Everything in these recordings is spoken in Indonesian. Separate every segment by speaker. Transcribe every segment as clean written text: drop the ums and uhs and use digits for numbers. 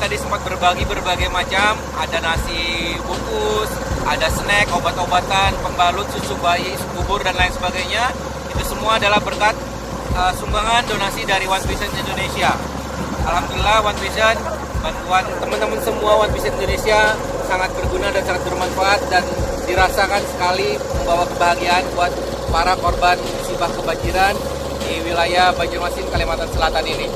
Speaker 1: tadi sempat berbagi berbagai macam, ada nasi bungkus, ada snack, obat-obatan, pembalut, susu bayi, bubur dan lain sebagainya. Itu semua adalah berkat sumbangan donasi dari One Vision Indonesia. Alhamdulillah One Vision, bantuan teman-teman semua One Vision Indonesia sangat berguna dan sangat bermanfaat dan dirasakan sekali membawa kebahagiaan buat para korban musibah kebanjiran di wilayah Banjarmasin, Kalimantan Selatan ini.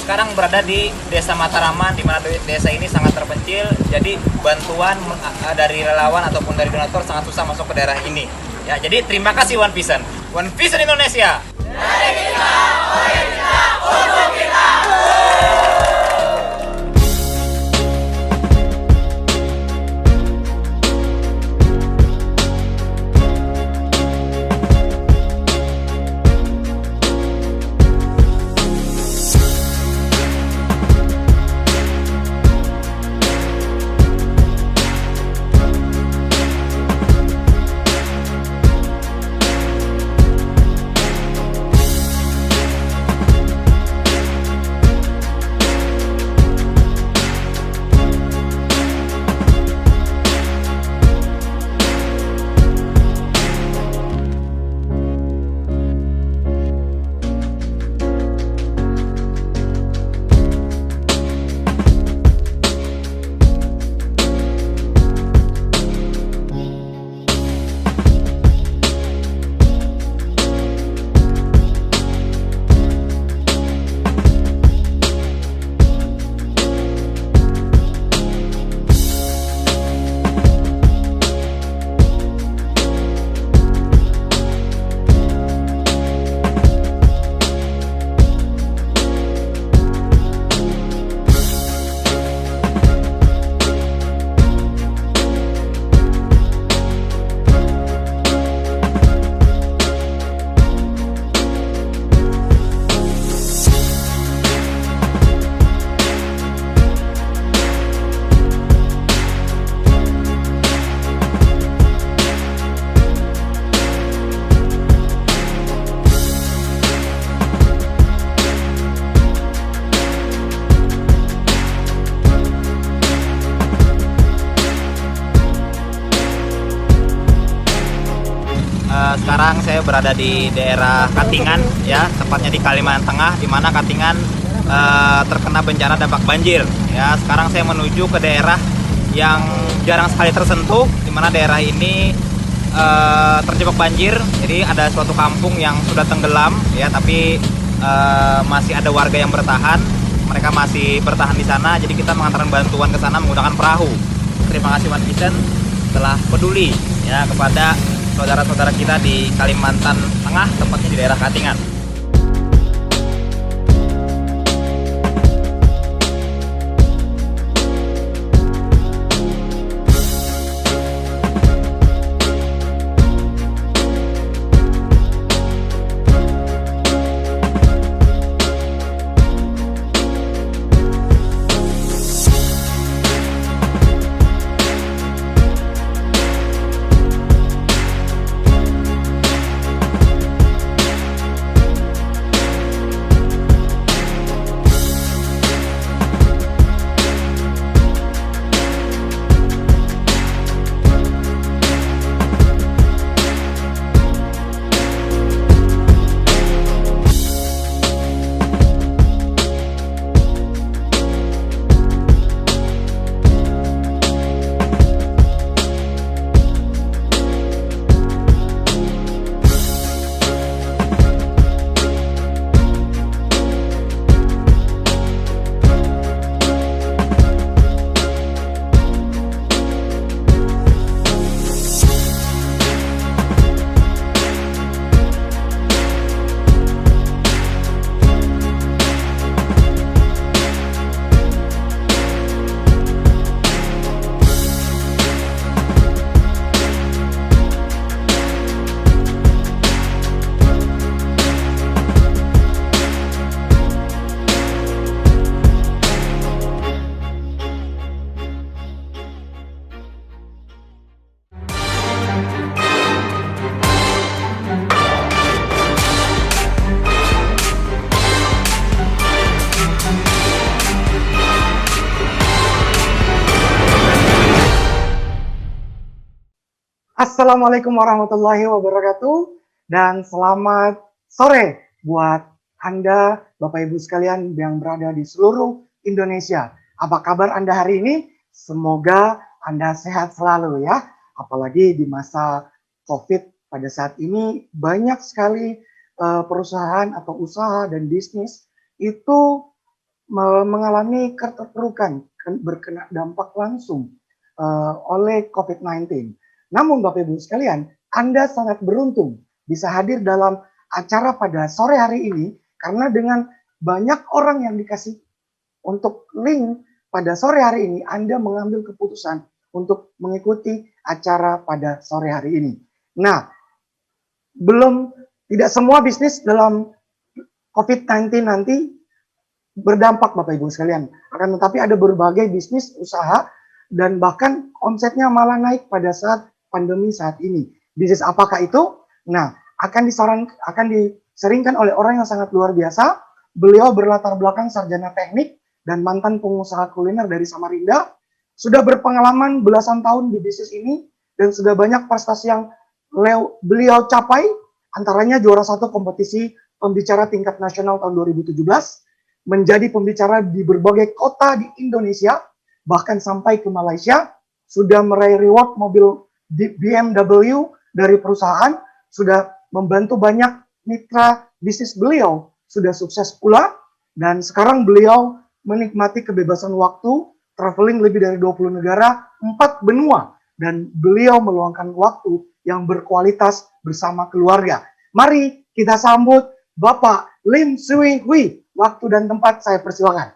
Speaker 2: Sekarang berada di Desa Mataraman, di mana desa ini sangat terpencil. Jadi bantuan dari relawan ataupun dari donatur sangat susah masuk ke daerah ini. Ya, jadi terima kasih One Vision. One Vision Indonesia. Dari kita, oleh kita, untuk kita. Sekarang saya berada di daerah Katingan, ya, tepatnya di Kalimantan Tengah, di mana Katingan terkena bencana dampak banjir. Ya, sekarang saya menuju ke daerah yang jarang sekali tersentuh, di mana daerah ini terjebak banjir. Jadi ada suatu kampung yang sudah tenggelam, ya, tapi masih ada warga yang bertahan. Mereka masih bertahan di sana. Jadi kita mengantarkan bantuan ke sana menggunakan perahu. Terima kasih One Vision telah peduli, ya, kepada saudara-saudara kita di Kalimantan Tengah, tepatnya di daerah Katingan.
Speaker 3: Assalamualaikum warahmatullahi wabarakatuh dan selamat sore buat Anda Bapak Ibu sekalian yang berada di seluruh Indonesia. Apa kabar Anda hari ini? Semoga Anda sehat selalu ya. Apalagi di masa COVID pada saat ini banyak sekali perusahaan atau usaha dan bisnis itu mengalami keterpurukan, berkena dampak langsung oleh COVID-19. Namun Bapak Ibu sekalian, Anda sangat beruntung bisa hadir dalam acara pada sore hari ini karena dengan banyak orang yang dikasih untuk link pada sore hari ini, Anda mengambil keputusan untuk mengikuti acara pada sore hari ini. Nah, tidak semua bisnis dalam COVID-19 nanti berdampak Bapak Ibu sekalian. Akan tetapi ada berbagai bisnis usaha dan bahkan omsetnya malah naik pada saat pandemi saat ini. Bisnis apakah itu? Nah, akan diseringkan oleh orang yang sangat luar biasa. Beliau berlatar belakang sarjana teknik dan mantan pengusaha kuliner dari Samarinda. Sudah berpengalaman belasan tahun di bisnis ini dan sudah banyak prestasi yang beliau capai. Antaranya juara satu kompetisi pembicara tingkat nasional tahun 2017. Menjadi pembicara di berbagai kota di Indonesia, bahkan sampai ke Malaysia, sudah meraih reward mobil BMW dari perusahaan, sudah membantu banyak mitra bisnis beliau, sudah sukses pula, dan sekarang beliau menikmati kebebasan waktu, traveling lebih dari 20 negara, 4 benua, dan beliau meluangkan waktu yang berkualitas bersama keluarga. Mari kita sambut Bapak Lim Sui Hui. Waktu dan tempat saya persilakan.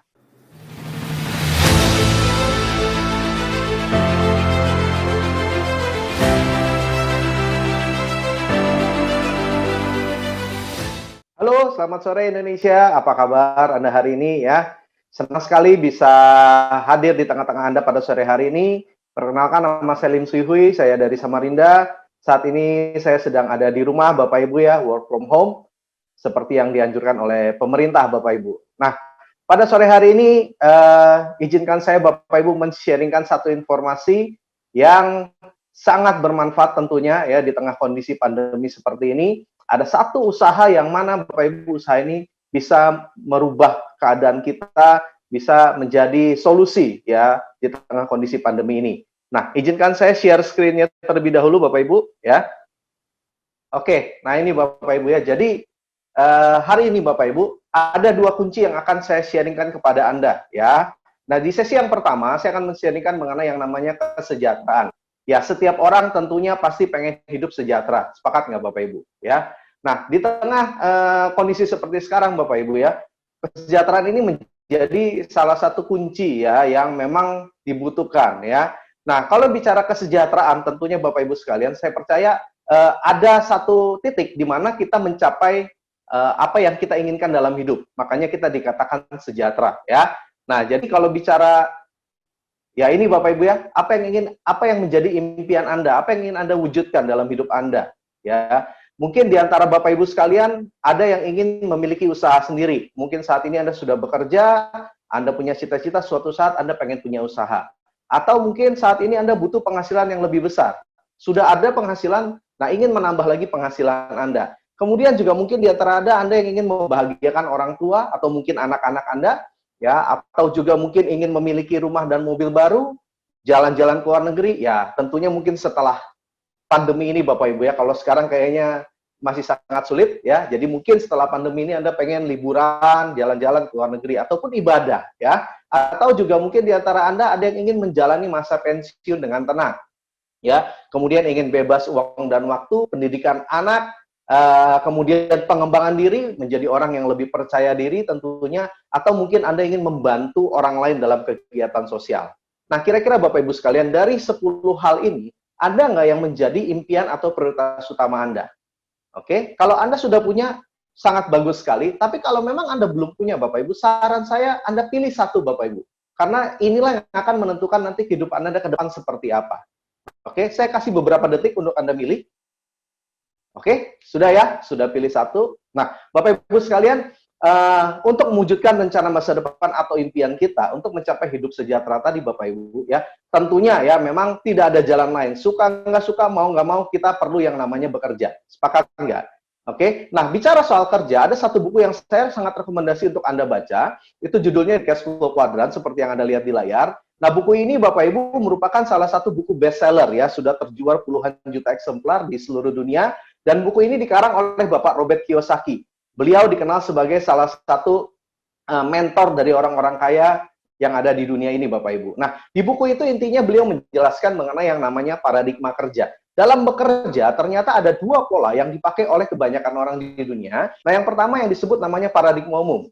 Speaker 4: Halo, selamat sore Indonesia. Apa kabar Anda hari ini ya? Senang sekali bisa hadir di tengah-tengah Anda pada sore hari ini. Perkenalkan, nama saya Lim Sui Hui, saya dari Samarinda. Saat ini saya sedang ada di rumah Bapak Ibu ya, work from home, seperti yang dianjurkan oleh pemerintah Bapak Ibu. Nah, pada sore hari ini, izinkan saya Bapak Ibu men-sharingkan satu informasi yang sangat bermanfaat tentunya ya di tengah kondisi pandemi seperti ini. Ada satu usaha yang mana Bapak Ibu usaha ini bisa merubah keadaan kita, bisa menjadi solusi ya di tengah kondisi pandemi ini. Nah, izinkan saya share screen-nya terlebih dahulu Bapak Ibu ya. Oke, nah ini Bapak Ibu ya. Jadi hari ini Bapak Ibu, ada 2 kunci yang akan saya sharingkan kepada Anda ya. Nah, di sesi yang pertama saya akan men-sharingkan mengenai yang namanya kesejahteraan. Ya, setiap orang tentunya pasti pengen hidup sejahtera. Sepakat nggak Bapak Ibu ya? Nah, di tengah kondisi seperti sekarang Bapak Ibu ya, kesejahteraan ini menjadi salah satu kunci ya yang memang dibutuhkan ya. Nah, kalau bicara kesejahteraan tentunya Bapak Ibu sekalian, saya percaya ada satu titik di mana kita mencapai apa yang kita inginkan dalam hidup. Makanya kita dikatakan sejahtera ya. Nah, jadi kalau bicara ya ini Bapak Ibu ya, apa yang menjadi impian Anda, apa yang ingin Anda wujudkan dalam hidup Anda ya. Mungkin di antara Bapak Ibu sekalian ada yang ingin memiliki usaha sendiri. Mungkin saat ini Anda sudah bekerja, Anda punya cita-cita suatu saat Anda pengen punya usaha. Atau mungkin saat ini Anda butuh penghasilan yang lebih besar. Sudah ada penghasilan, nah ingin menambah lagi penghasilan Anda. Kemudian juga mungkin di antara Anda yang ingin membahagiakan orang tua atau mungkin anak-anak Anda, ya, atau juga mungkin ingin memiliki rumah dan mobil baru, jalan-jalan ke luar negeri, ya, tentunya mungkin setelah pandemi ini Bapak Ibu ya, kalau sekarang kayaknya masih sangat sulit ya. Jadi mungkin setelah pandemi ini Anda pengen liburan, jalan-jalan ke luar negeri ataupun ibadah ya. Atau juga mungkin di antara Anda ada yang ingin menjalani masa pensiun dengan tenang. Ya, kemudian ingin bebas uang dan waktu, pendidikan anak, kemudian pengembangan diri menjadi orang yang lebih percaya diri tentunya, atau mungkin Anda ingin membantu orang lain dalam kegiatan sosial. Nah, kira-kira Bapak Ibu sekalian, dari 10 hal ini, ada nggak yang menjadi impian atau prioritas utama Anda? Oke, kalau Anda sudah punya, sangat bagus sekali. Tapi kalau memang Anda belum punya Bapak Ibu, saran saya Anda pilih satu Bapak Ibu. Karena inilah yang akan menentukan nanti kehidupan Anda ke depan seperti apa. Oke, saya kasih beberapa detik untuk Anda milih. Oke, sudah ya? Sudah pilih satu. Nah, Bapak Ibu sekalian, untuk mewujudkan rencana masa depan atau impian kita untuk mencapai hidup sejahtera tadi Bapak Ibu ya, tentunya ya memang tidak ada jalan lain. Suka nggak suka, mau nggak mau, kita perlu yang namanya bekerja. Sepakat nggak? Oke, nah bicara soal kerja, ada satu buku yang saya sangat rekomendasi untuk Anda baca, itu judulnya Cash Flow Quadrant, seperti yang Anda lihat di layar. Nah, buku ini Bapak Ibu merupakan salah satu buku bestseller ya, sudah terjual puluhan juta eksemplar di seluruh dunia, dan buku ini dikarang oleh Bapak Robert Kiyosaki. Beliau dikenal sebagai salah satu mentor dari orang-orang kaya yang ada di dunia ini, Bapak Ibu. Nah, di buku itu intinya beliau menjelaskan mengenai yang namanya paradigma kerja. Dalam bekerja, ternyata ada dua pola yang dipakai oleh kebanyakan orang di dunia. Nah, yang pertama yang disebut namanya paradigma umum,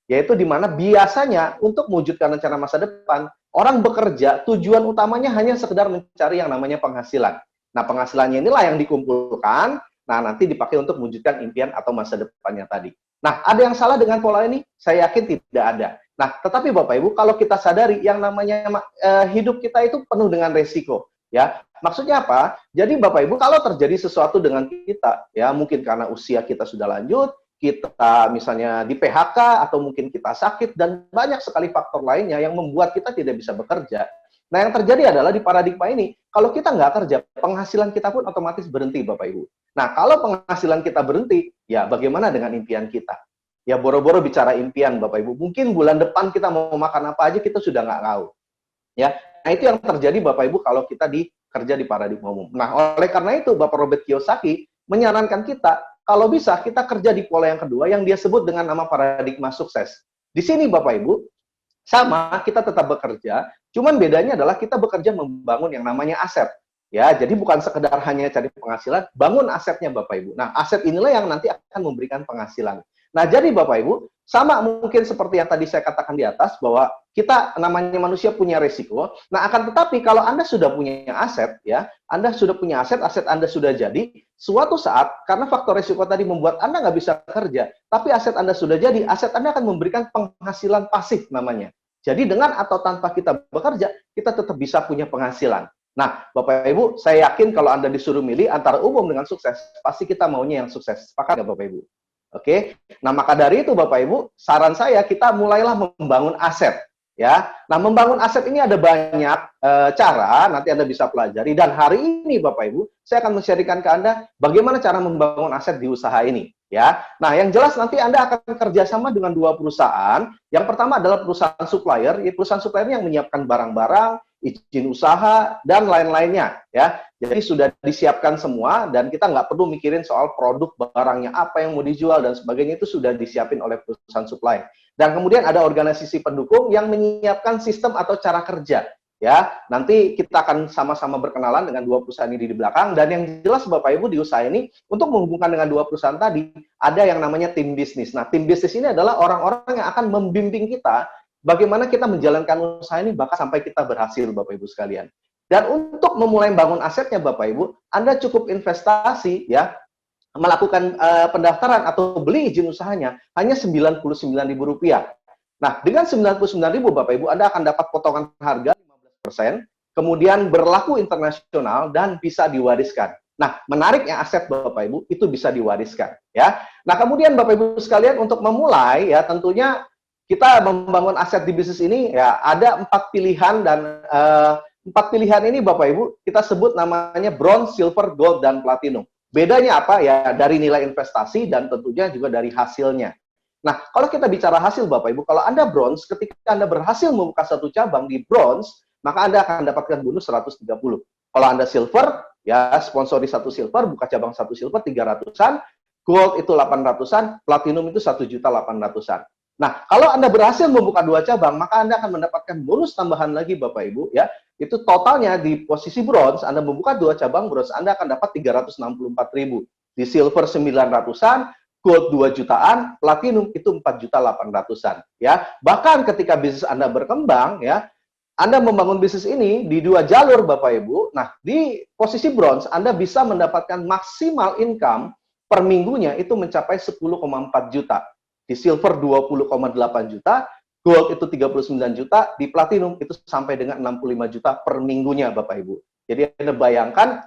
Speaker 4: yaitu di mana biasanya untuk mewujudkan rencana masa depan, orang bekerja tujuan utamanya hanya sekedar mencari yang namanya penghasilan. Nah, penghasilannya inilah yang dikumpulkan, nah nanti dipakai untuk mewujudkan impian atau masa depannya tadi. Nah, ada yang salah dengan pola ini? Saya yakin tidak ada. Nah, tetapi Bapak Ibu, kalau kita sadari yang namanya hidup kita itu penuh dengan resiko, ya. Maksudnya apa? Jadi Bapak Ibu, kalau terjadi sesuatu dengan kita, ya mungkin karena usia kita sudah lanjut, kita misalnya di PHK, atau mungkin kita sakit, dan banyak sekali faktor lainnya yang membuat kita tidak bisa bekerja. Nah, yang terjadi adalah di paradigma ini, kalau kita nggak kerja, penghasilan kita pun otomatis berhenti, Bapak Ibu. Nah, kalau penghasilan kita berhenti, ya bagaimana dengan impian kita? Ya, boro-boro bicara impian, Bapak Ibu. Mungkin bulan depan kita mau makan apa aja, kita sudah nggak tahu. Ya, nah itu yang terjadi, Bapak Ibu, kalau kita kerja di paradigma umum. Nah, oleh karena itu, Bapak Robert Kiyosaki menyarankan kita, kalau bisa, kita kerja di pola yang kedua, yang dia sebut dengan nama paradigma sukses. Di sini, Bapak Ibu, sama, kita tetap bekerja, cuman bedanya adalah kita bekerja membangun yang namanya aset. Ya, jadi bukan sekedar hanya cari penghasilan, bangun asetnya Bapak Ibu. Nah, aset inilah yang nanti akan memberikan penghasilan. Nah, jadi Bapak Ibu, sama mungkin seperti yang tadi saya katakan di atas, bahwa kita namanya manusia punya resiko. Nah, akan tetapi kalau Anda sudah punya aset, ya, Anda sudah punya aset, aset Anda sudah jadi, suatu saat, karena faktor resiko tadi membuat Anda nggak bisa kerja, tapi aset Anda sudah jadi, aset Anda akan memberikan penghasilan pasif namanya. Jadi dengan atau tanpa kita bekerja, kita tetap bisa punya penghasilan. Nah, Bapak Ibu, saya yakin kalau Anda disuruh milih antara umum dengan sukses, pasti kita maunya yang sukses. Sepakat nggak Bapak Ibu? Oke, nah maka dari itu Bapak Ibu, saran saya kita mulailah membangun aset. Ya, nah membangun aset ini ada banyak cara, nanti Anda bisa pelajari. Dan hari ini Bapak Ibu, saya akan men-sharingkan ke Anda bagaimana cara membangun aset di usaha ini. Ya, nah yang jelas nanti Anda akan kerjasama dengan dua perusahaan. Yang pertama adalah perusahaan supplier, perusahaan supplier yang menyiapkan barang-barang, izin usaha, dan lain-lainnya. Ya, jadi sudah disiapkan semua, dan kita nggak perlu mikirin soal produk barangnya apa yang mau dijual dan sebagainya, itu sudah disiapin oleh perusahaan supply. Dan kemudian ada organisasi pendukung yang menyiapkan sistem atau cara kerja. Ya, nanti kita akan sama-sama berkenalan dengan dua perusahaan ini di belakang. Dan yang jelas Bapak Ibu, di usaha ini untuk menghubungkan dengan dua perusahaan tadi, ada yang namanya tim bisnis. Nah, tim bisnis ini adalah orang-orang yang akan membimbing kita bagaimana kita menjalankan usaha ini bahkan sampai kita berhasil, Bapak Ibu sekalian. Dan untuk memulai bangun asetnya Bapak Ibu, Anda cukup investasi, ya, melakukan pendaftaran atau beli izin usahanya hanya Rp99.000. Nah, dengan Rp99.000 Bapak Ibu, Anda akan dapat potongan harga 15%, kemudian berlaku internasional dan bisa diwariskan. Nah, menariknya aset Bapak Ibu itu bisa diwariskan, ya. Nah, kemudian Bapak Ibu sekalian, untuk memulai ya tentunya kita membangun aset di bisnis ini ya ada 4 pilihan, dan 4 pilihan ini Bapak Ibu kita sebut namanya bronze, silver, gold, dan platinum. Bedanya apa? Ya dari nilai investasi dan tentunya juga dari hasilnya. Nah, kalau kita bicara hasil Bapak Ibu, kalau Anda bronze, ketika Anda berhasil membuka satu cabang di bronze, maka Anda akan mendapatkan bonus 130. Kalau Anda silver, ya sponsori satu silver, buka cabang satu silver 300-an, gold itu 800-an, platinum itu 1.800.000-an. Nah, kalau Anda berhasil membuka 2 cabang, maka Anda akan mendapatkan bonus tambahan lagi Bapak Ibu, ya. Itu totalnya di posisi bronze, Anda membuka 2 cabang bronze, Anda akan dapat 364.000. Di silver 900-an, gold 2 jutaan, platinum itu 4.800.000-an, ya. Bahkan ketika bisnis Anda berkembang, ya, Anda membangun bisnis ini di 2 jalur Bapak Ibu. Nah, di posisi bronze Anda bisa mendapatkan maksimal income per minggunya itu mencapai 10,4 juta. Di silver 20,8 juta, gold itu 39 juta, di platinum itu sampai dengan 65 juta per minggunya Bapak Ibu. Jadi Anda bayangkan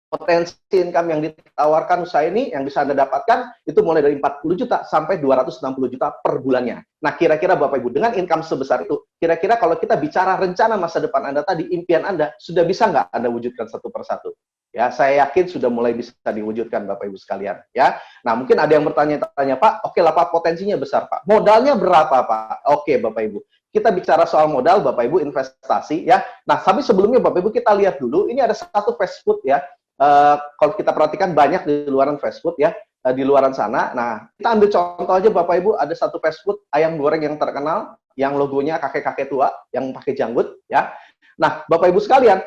Speaker 4: potensi income yang ditawarkan usaha ini yang bisa Anda dapatkan itu mulai dari 40 juta sampai 260 juta per bulannya. Nah, kira-kira Bapak Ibu, dengan income sebesar itu, kira-kira kalau kita bicara rencana masa depan Anda tadi, impian Anda, sudah bisa nggak Anda wujudkan satu persatu? Ya, saya yakin sudah mulai bisa diwujudkan Bapak Ibu sekalian. Ya, nah mungkin ada yang bertanya-tanya, Pak, oke lah Pak, potensinya besar Pak. Modalnya berapa Pak? Oke Bapak Ibu. Kita bicara soal modal, Bapak Ibu, investasi ya. Nah, tapi sebelumnya Bapak Ibu kita lihat dulu, ini ada satu fast food ya. Kalau kita perhatikan banyak di luaran fast food ya, di luaran sana. Nah, kita ambil contoh aja Bapak Ibu, ada satu fast food ayam goreng yang terkenal, yang logonya kakek-kakek tua, yang pakai janggut ya. Nah, Bapak Ibu sekalian,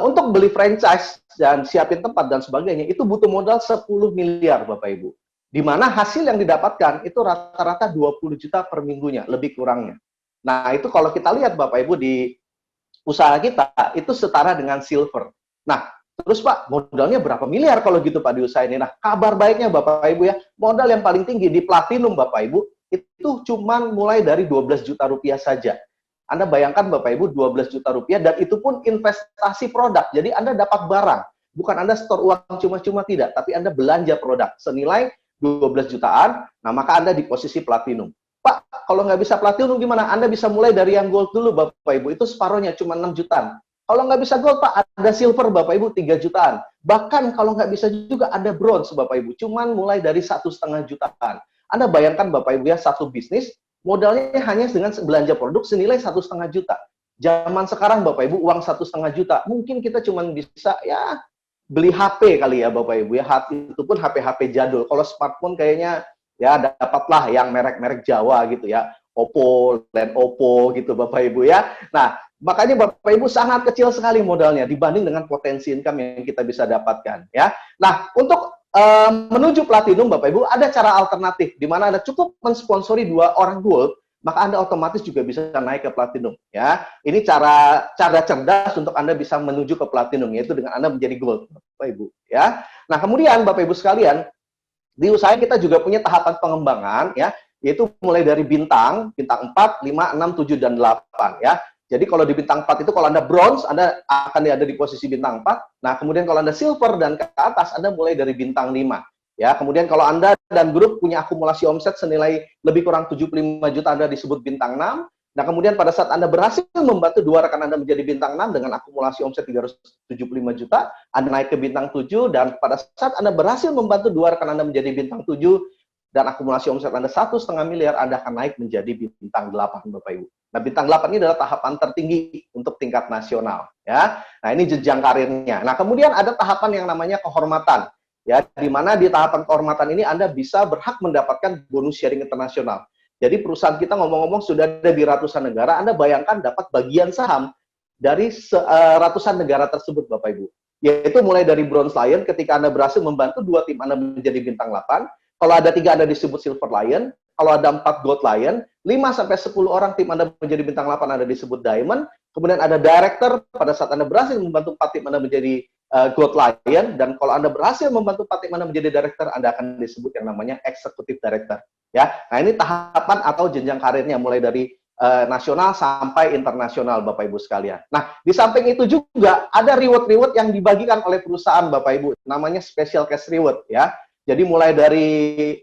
Speaker 4: untuk beli franchise dan siapin tempat dan sebagainya, itu butuh modal 10 miliar Bapak Ibu. Di mana hasil yang didapatkan itu rata-rata 20 juta per minggunya, lebih kurangnya. Nah, itu kalau kita lihat Bapak Ibu di usaha kita, itu setara dengan silver. Nah, terus Pak, modalnya berapa miliar kalau gitu Pak di usaha ini? Nah, kabar baiknya Bapak Ibu ya, modal yang paling tinggi di platinum Bapak Ibu, itu cuma mulai dari 12 juta rupiah saja. Anda bayangkan Bapak Ibu 12 juta rupiah dan itu pun investasi produk. Jadi Anda dapat barang. Bukan Anda store uang cuma-cuma tidak, tapi Anda belanja produk senilai 12 jutaan, nah maka Anda di posisi platinum. Pak, kalau nggak bisa platinum gimana? Anda bisa mulai dari yang gold dulu Bapak Ibu, itu separuhnya cuma 6 jutaan. Kalau nggak bisa gold Pak, ada silver Bapak Ibu 3 jutaan. Bahkan kalau nggak bisa juga ada bronze Bapak Ibu, cuman mulai dari 1,5 jutaan. Anda bayangkan Bapak Ibu ya, satu bisnis modalnya hanya dengan belanja produk senilai 1,5 juta. Zaman sekarang Bapak Ibu uang 1,5 juta, mungkin kita cuma bisa ya beli HP kali ya Bapak Ibu ya, itu pun HP-HP jadul. Kalau smartphone kayaknya ya dapatlah yang merek-merek Jawa gitu ya, Oppo, Lenovo gitu Bapak Ibu ya. Nah, makanya Bapak Ibu sangat kecil sekali modalnya dibanding dengan potensi income yang kita bisa dapatkan ya. Nah, untuk menuju platinum Bapak Ibu ada cara alternatif di mana Anda cukup mensponsori 2 orang gold, maka Anda otomatis juga bisa naik ke platinum ya. Ini cara cerdas untuk Anda bisa menuju ke platinum, yaitu dengan Anda menjadi gold Bapak Ibu ya. Nah, kemudian Bapak Ibu sekalian, di usaha kita juga punya tahapan pengembangan ya, yaitu mulai dari bintang 4, 5, 6, 7 dan 8 ya. Jadi kalau di bintang 4 itu kalau Anda bronze, Anda akan ada di posisi bintang 4. Nah, kemudian kalau Anda silver dan ke atas, Anda mulai dari bintang 5. Ya, kemudian kalau Anda dan grup punya akumulasi omset senilai lebih kurang 75 juta, Anda disebut bintang 6. Nah, kemudian pada saat Anda berhasil membantu 2 rekan Anda menjadi bintang 6 dengan akumulasi omset 375 juta, Anda naik ke bintang 7, dan pada saat Anda berhasil membantu 2 rekan Anda menjadi bintang 7, dan akumulasi omset Anda 1,5 miliar, Anda akan naik menjadi bintang 8 Bapak Ibu. Nah, bintang 8 ini adalah tahapan tertinggi untuk tingkat nasional ya. Nah, ini jenjang karirnya. Nah, kemudian ada tahapan yang namanya kehormatan ya, di mana di tahapan kehormatan ini Anda bisa berhak mendapatkan bonus sharing internasional. Jadi perusahaan kita ngomong-ngomong sudah ada di ratusan negara, Anda bayangkan dapat bagian saham dari ratusan negara tersebut Bapak Ibu. Yaitu mulai dari Bronze Lion ketika Anda berhasil membantu 2 tim Anda menjadi bintang 8, kalau ada 3 Anda disebut Silver Lion, kalau ada 4 Gold Lion, 5-10 orang tim Anda menjadi bintang 8 Anda disebut Diamond, kemudian ada Director, pada saat Anda berhasil membantu 4 tim Anda menjadi Gold Lion, dan kalau Anda berhasil membantu 4 tim Anda menjadi Director, Anda akan disebut yang namanya Executive Director. Ya, nah ini tahapan atau jenjang karirnya mulai dari nasional sampai internasional Bapak Ibu sekalian. Nah, di samping itu juga ada reward-reward yang dibagikan oleh perusahaan Bapak Ibu, namanya Special Cash Reward ya. Jadi mulai dari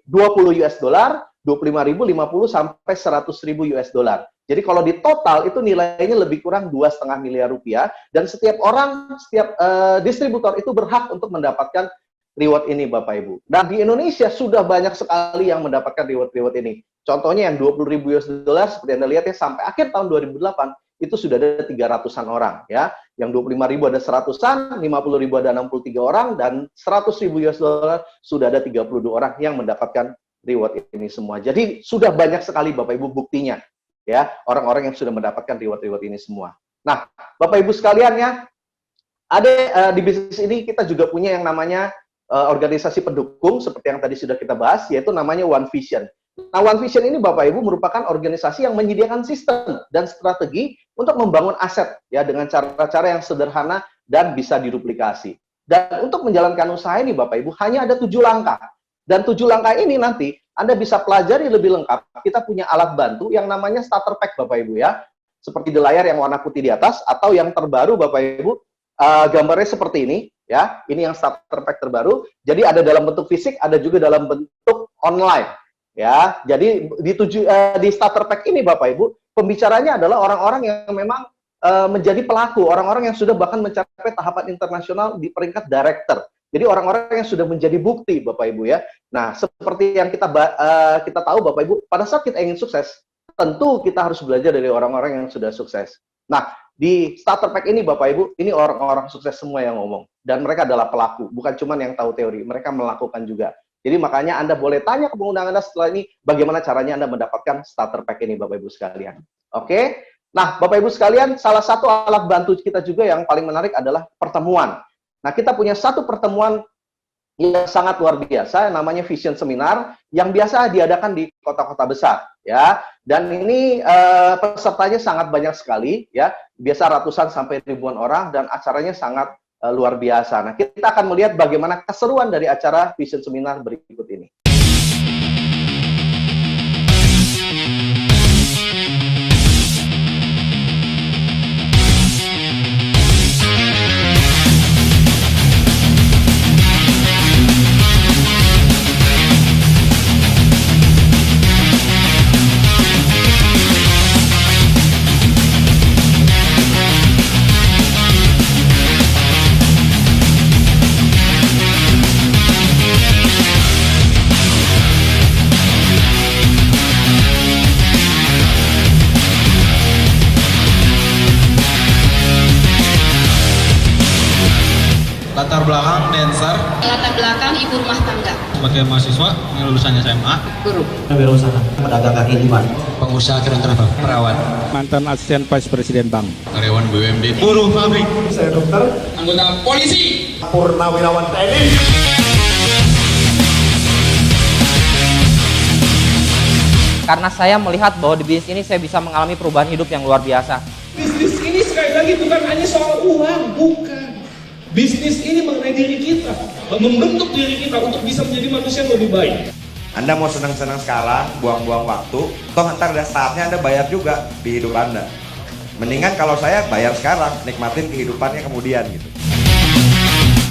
Speaker 4: 20 US dollar, 25.000, 50 sampai 100.000 US dollar. Jadi kalau di total itu nilainya lebih kurang 2,5 miliar rupiah, dan setiap orang, setiap distributor itu berhak untuk mendapatkan reward ini Bapak Ibu. Dan di Indonesia sudah banyak sekali yang mendapatkan reward-reward ini. Contohnya yang 20.000 US dollar seperti Anda lihat ya, sampai akhir tahun 2008 itu sudah ada 300-an orang ya. Yang 25.000 ada 100-an, 50.000 ada 63 orang, dan 100.000 US dollar sudah ada 32 orang yang mendapatkan reward ini semua. Jadi sudah banyak sekali Bapak Ibu buktinya ya, orang-orang yang sudah mendapatkan reward-reward ini semua. Nah, Bapak Ibu sekalian ya, ada di bisnis ini kita juga punya yang namanya organisasi pendukung seperti yang tadi sudah kita bahas, yaitu namanya One Vision. Nah, One Vision ini Bapak Ibu merupakan organisasi yang menyediakan sistem dan strategi untuk membangun aset ya dengan cara-cara yang sederhana dan bisa diduplikasi. Dan untuk menjalankan usaha ini Bapak Ibu hanya ada 7 langkah. Dan 7 langkah ini nanti Anda bisa pelajari lebih lengkap. Kita punya alat bantu yang namanya starter pack Bapak Ibu ya. Seperti di layar yang warna putih di atas, atau yang terbaru Bapak Ibu, gambarnya seperti ini, ya. Ini yang starter pack terbaru. Jadi ada dalam bentuk fisik, ada juga dalam bentuk online, ya. Jadi di starter pack ini, Bapak Ibu, pembicaranya adalah orang-orang yang memang menjadi pelaku, orang-orang yang sudah bahkan mencapai tahapan internasional di peringkat director. Jadi orang-orang yang sudah menjadi bukti, Bapak Ibu ya. Nah, seperti yang kita tahu, Bapak Ibu, pada saat kita ingin sukses, tentu kita harus belajar dari orang-orang yang sudah sukses. Nah, di starter pack ini, Bapak Ibu, ini orang-orang sukses semua yang ngomong, dan mereka adalah pelaku, bukan cuma yang tahu teori, mereka melakukan juga. Jadi makanya Anda boleh tanya ke pengguna Anda setelah ini, bagaimana caranya Anda mendapatkan starter pack ini, Bapak Ibu sekalian. Oke? Nah, Bapak Ibu sekalian, salah satu alat bantu kita juga yang paling menarik adalah pertemuan. Nah, kita punya satu pertemuan yang sangat luar biasa, yang namanya Vision Seminar, yang biasa diadakan di kota-kota besar, ya. Dan ini pesertanya sangat banyak sekali, ya. Biasa ratusan sampai ribuan orang, dan acaranya sangat luar biasa. Nah, kita akan melihat bagaimana keseruan dari acara Vision Seminar berikut ini.
Speaker 5: Latar belakang dancer,
Speaker 6: Latar belakang ibu rumah tangga.
Speaker 5: sebagai mahasiswa yang lulusan SMA,
Speaker 6: Guru.
Speaker 7: Wirausaha, pedagang kaki lima,
Speaker 5: pengusaha keren travel, perawat,
Speaker 8: mantan asisten vice presiden bank,
Speaker 5: karyawan BUMD, buruh pabrik,
Speaker 7: saya dokter,
Speaker 5: anggota polisi,
Speaker 7: purnawirawan TNI.
Speaker 9: Karena saya melihat bahwa di bisnis ini saya bisa mengalami perubahan hidup yang luar biasa.
Speaker 10: Bisnis ini sekali lagi bukan hanya soal uang, bukan. Bisnis ini mengenai diri kita, membentuk diri kita untuk bisa menjadi manusia yang lebih baik.
Speaker 11: Anda mau senang-senang sekarang, buang-buang waktu, toh ntar ada saatnya Anda bayar juga di hidup Anda. Mendingan kalau saya bayar sekarang, nikmatin kehidupannya kemudian gitu.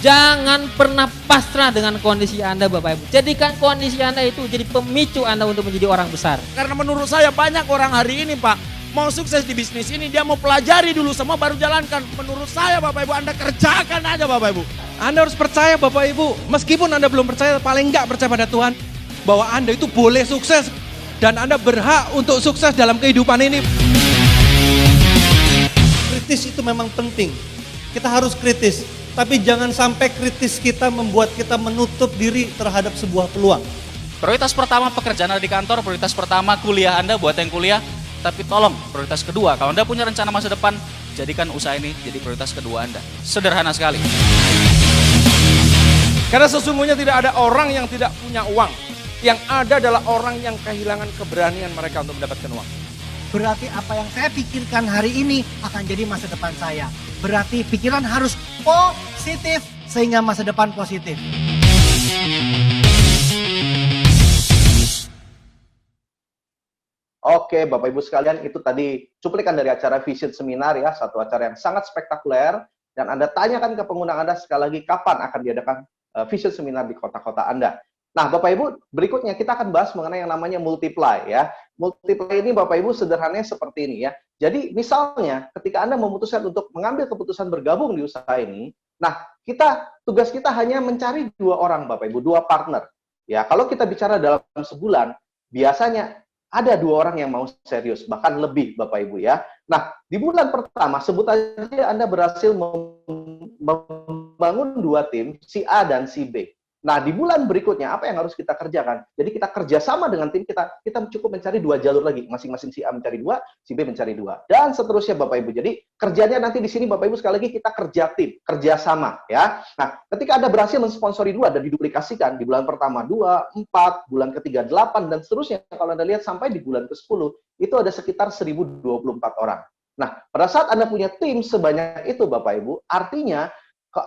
Speaker 12: Jangan pernah pasrah dengan kondisi Anda, Bapak Ibu. Jadikan kondisi Anda itu jadi pemicu Anda untuk menjadi orang besar.
Speaker 8: karena menurut saya banyak orang hari ini Pak mau sukses di bisnis ini, dia mau pelajari dulu semua baru jalankan. Menurut saya Bapak Ibu, Anda kerjakan aja Bapak Ibu.
Speaker 10: Anda harus percaya Bapak Ibu, meskipun Anda belum percaya, paling enggak percaya pada Tuhan, bahwa Anda itu boleh sukses, dan Anda berhak untuk sukses dalam kehidupan ini.
Speaker 7: Kritis itu memang penting, kita harus kritis, tapi jangan sampai kritis kita membuat kita menutup diri terhadap sebuah peluang.
Speaker 13: Prioritas pertama pekerjaan Anda di kantor, prioritas pertama kuliah Anda buat yang kuliah, tapi tolong prioritas kedua, kalau Anda punya rencana masa depan, jadikan usaha ini jadi prioritas kedua Anda. Sederhana sekali.
Speaker 8: Karena sesungguhnya tidak ada orang yang tidak punya uang. Yang ada adalah orang yang kehilangan keberanian mereka untuk mendapatkan uang.
Speaker 7: Berarti apa yang saya pikirkan hari ini akan jadi masa depan saya. Berarti pikiran harus positif sehingga masa depan positif.
Speaker 4: Oke, Bapak Ibu sekalian, itu tadi cuplikan dari acara Vision Seminar ya, satu acara yang sangat spektakuler, dan Anda tanyakan ke pengguna Anda sekali lagi kapan akan diadakan Vision Seminar di kota-kota Anda. Nah, Bapak Ibu, berikutnya kita akan bahas mengenai yang namanya multiply ya. Multiply ini Bapak Ibu sederhananya seperti ini ya. Jadi misalnya ketika Anda memutuskan untuk mengambil keputusan bergabung di usaha ini, nah tugas kita hanya mencari 2 orang Bapak Ibu, 2 partner. Ya, kalau kita bicara dalam sebulan, biasanya ada 2 orang yang mau serius, bahkan lebih Bapak Ibu ya. Nah, di bulan pertama, sebut aja Anda berhasil membangun 2 tim, si A dan si B. Nah, di bulan berikutnya, apa yang harus kita kerjakan? Jadi kita kerjasama dengan tim kita cukup mencari 2 jalur lagi. Masing-masing si A mencari 2, si B mencari 2. Dan seterusnya Bapak Ibu. Jadi kerjanya nanti di sini Bapak Ibu sekali lagi kita kerja tim, kerjasama ya. Nah, ketika Anda berhasil mensponsori 2 dan diduplikasikan, di bulan pertama 2, 4, bulan ketiga 8, dan seterusnya. Kalau Anda lihat sampai di bulan ke-10, itu ada sekitar 1024 orang. Nah, pada saat Anda punya tim sebanyak itu Bapak Ibu, artinya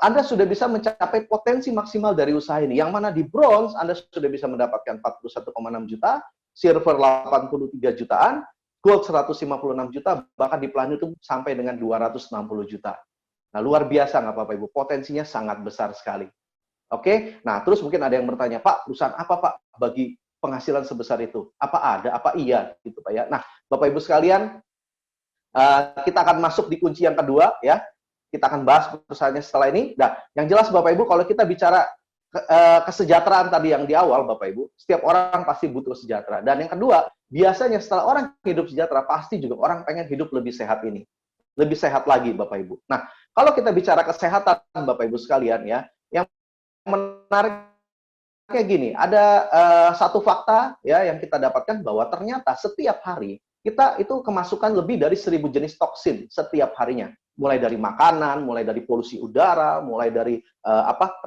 Speaker 4: Anda sudah bisa mencapai potensi maksimal dari usaha ini. Yang mana di bronze Anda sudah bisa mendapatkan 41,6 juta, silver 83 jutaan, gold 156 juta, bahkan di platinum sampai dengan 260 juta. Nah, luar biasa nggak Bapak Ibu? Potensinya sangat besar sekali. Oke, nah terus mungkin ada yang bertanya, Pak, perusahaan apa Pak bagi penghasilan sebesar itu? Apa ada? Apa iya? Gitu Pak ya. Nah, Bapak Ibu sekalian, kita akan masuk di kunci yang kedua ya. Kita akan bahas perusahaannya setelah ini. Nah, yang jelas Bapak Ibu, kalau kita bicara kesejahteraan tadi yang di awal Bapak Ibu, setiap orang pasti butuh sejahtera. Dan yang kedua, biasanya setelah orang hidup sejahtera, pasti juga orang pengen hidup lebih sehat ini. Lebih sehat lagi Bapak Ibu. Nah, kalau kita bicara kesehatan Bapak Ibu sekalian ya, yang menarik kayak gini, ada satu fakta ya yang kita dapatkan bahwa ternyata setiap hari kita itu kemasukan lebih dari 1.000 jenis toksin setiap harinya. Mulai dari makanan, mulai dari polusi udara, mulai dari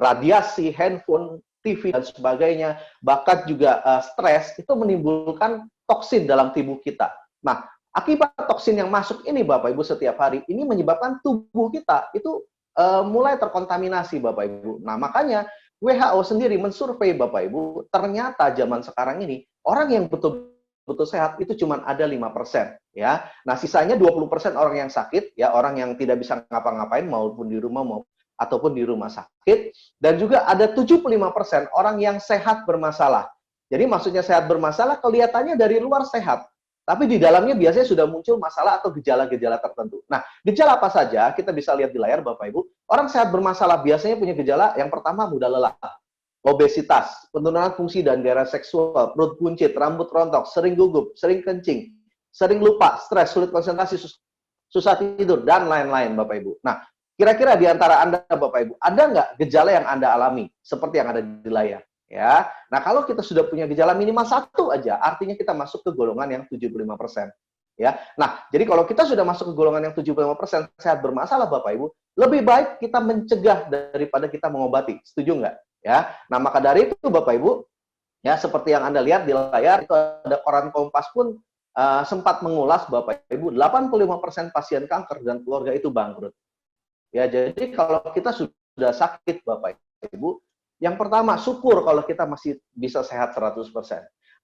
Speaker 4: radiasi, handphone, TV dan sebagainya, bahkan juga stres itu menimbulkan toksin dalam tubuh kita. Nah, akibat toksin yang masuk ini Bapak Ibu setiap hari ini menyebabkan tubuh kita itu mulai terkontaminasi Bapak Ibu. Nah, makanya WHO sendiri mensurvei Bapak Ibu, ternyata zaman sekarang ini orang yang betul sehat itu cuma ada 5% ya. Nah, sisanya 20% orang yang sakit ya, orang yang tidak bisa ngapa-ngapain maupun di rumah ataupun di rumah sakit, dan juga ada 75% orang yang sehat bermasalah. Jadi maksudnya sehat bermasalah kelihatannya dari luar sehat, tapi di dalamnya biasanya sudah muncul masalah atau gejala-gejala tertentu. Nah, gejala apa saja kita bisa lihat di layar Bapak Ibu. Orang sehat bermasalah biasanya punya gejala yang pertama mudah lelah, obesitas, penurunan fungsi dan gairah seksual, perut buncit, rambut rontok, sering gugup, sering kencing, sering lupa, stres, sulit konsentrasi, susah tidur, dan lain-lain Bapak Ibu. Nah, kira-kira di antara Anda Bapak Ibu, ada nggak gejala yang Anda alami seperti yang ada di layar? Ya, nah kalau kita sudah punya gejala minimal 1 aja, artinya kita masuk ke golongan yang 75%. Ya, nah jadi kalau kita sudah masuk ke golongan yang 75% sehat bermasalah Bapak Ibu, lebih baik kita mencegah daripada kita mengobati. Setuju nggak? Ya, nah maka dari itu Bapak Ibu, ya seperti yang Anda lihat di layar itu ada koran Kompas pun sempat mengulas Bapak Ibu, 85% pasien kanker dan keluarga itu bangkrut. Ya, jadi kalau kita sudah sakit Bapak Ibu, yang pertama, syukur kalau kita masih bisa sehat 100%.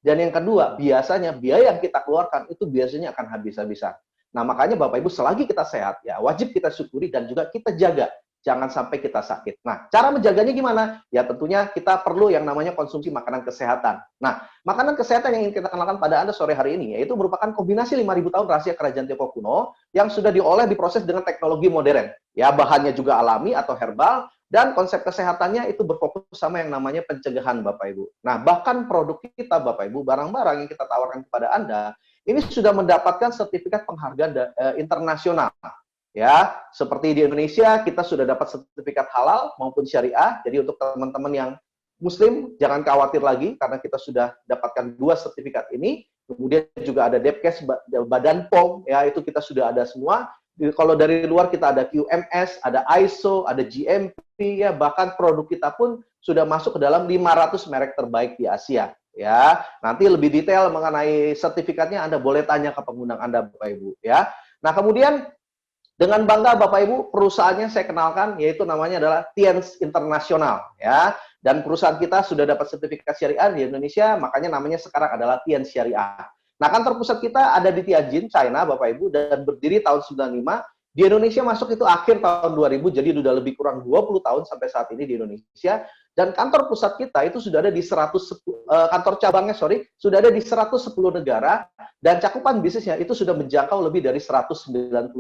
Speaker 4: Dan yang kedua, biasanya biaya yang kita keluarkan itu biasanya akan habis-habisan. Nah, makanya Bapak Ibu selagi kita sehat, ya wajib kita syukuri dan juga kita jaga. Jangan sampai kita sakit. Nah, cara menjaganya gimana? Ya tentunya kita perlu yang namanya konsumsi makanan kesehatan. Nah, makanan kesehatan yang ingin kita kenalkan pada Anda sore hari ini, yaitu merupakan kombinasi 5.000 tahun rahasia kerajaan Tiongkok kuno yang sudah diolah diproses dengan teknologi modern. Ya, bahannya juga alami atau herbal, dan konsep kesehatannya itu berfokus sama yang namanya pencegahan Bapak Ibu. Nah, bahkan produk kita Bapak Ibu, barang-barang yang kita tawarkan kepada Anda, ini sudah mendapatkan sertifikat penghargaan internasional. Ya, seperti di Indonesia kita sudah dapat sertifikat halal maupun syariah. Jadi untuk teman-teman yang Muslim jangan khawatir lagi karena kita sudah dapatkan 2 sertifikat ini. Kemudian juga ada Depkes, Badan POM, ya itu kita sudah ada semua. Kalau dari luar kita ada QMS, ada ISO, ada GMP, ya bahkan produk kita pun sudah masuk ke dalam 500 merek terbaik di Asia. Ya, nanti lebih detail mengenai sertifikatnya Anda boleh tanya ke pengundang Anda Bapak Ibu. Ya, nah kemudian dengan bangga Bapak Ibu, perusahaannya saya kenalkan, yaitu namanya adalah Tiens Internasional, ya. Dan perusahaan kita sudah dapat sertifikat syariah di Indonesia, makanya namanya sekarang adalah Tiens Syariah. Nah, kantor pusat kita ada di Tianjin, China, Bapak Ibu, dan berdiri tahun 95. Di Indonesia masuk itu akhir tahun 2000, jadi sudah lebih kurang 20 tahun sampai saat ini di Indonesia. Dan kantor pusat kita itu sudah ada di kantor cabangnya, sudah ada di 110 negara, dan cakupan bisnisnya itu sudah menjangkau lebih dari 190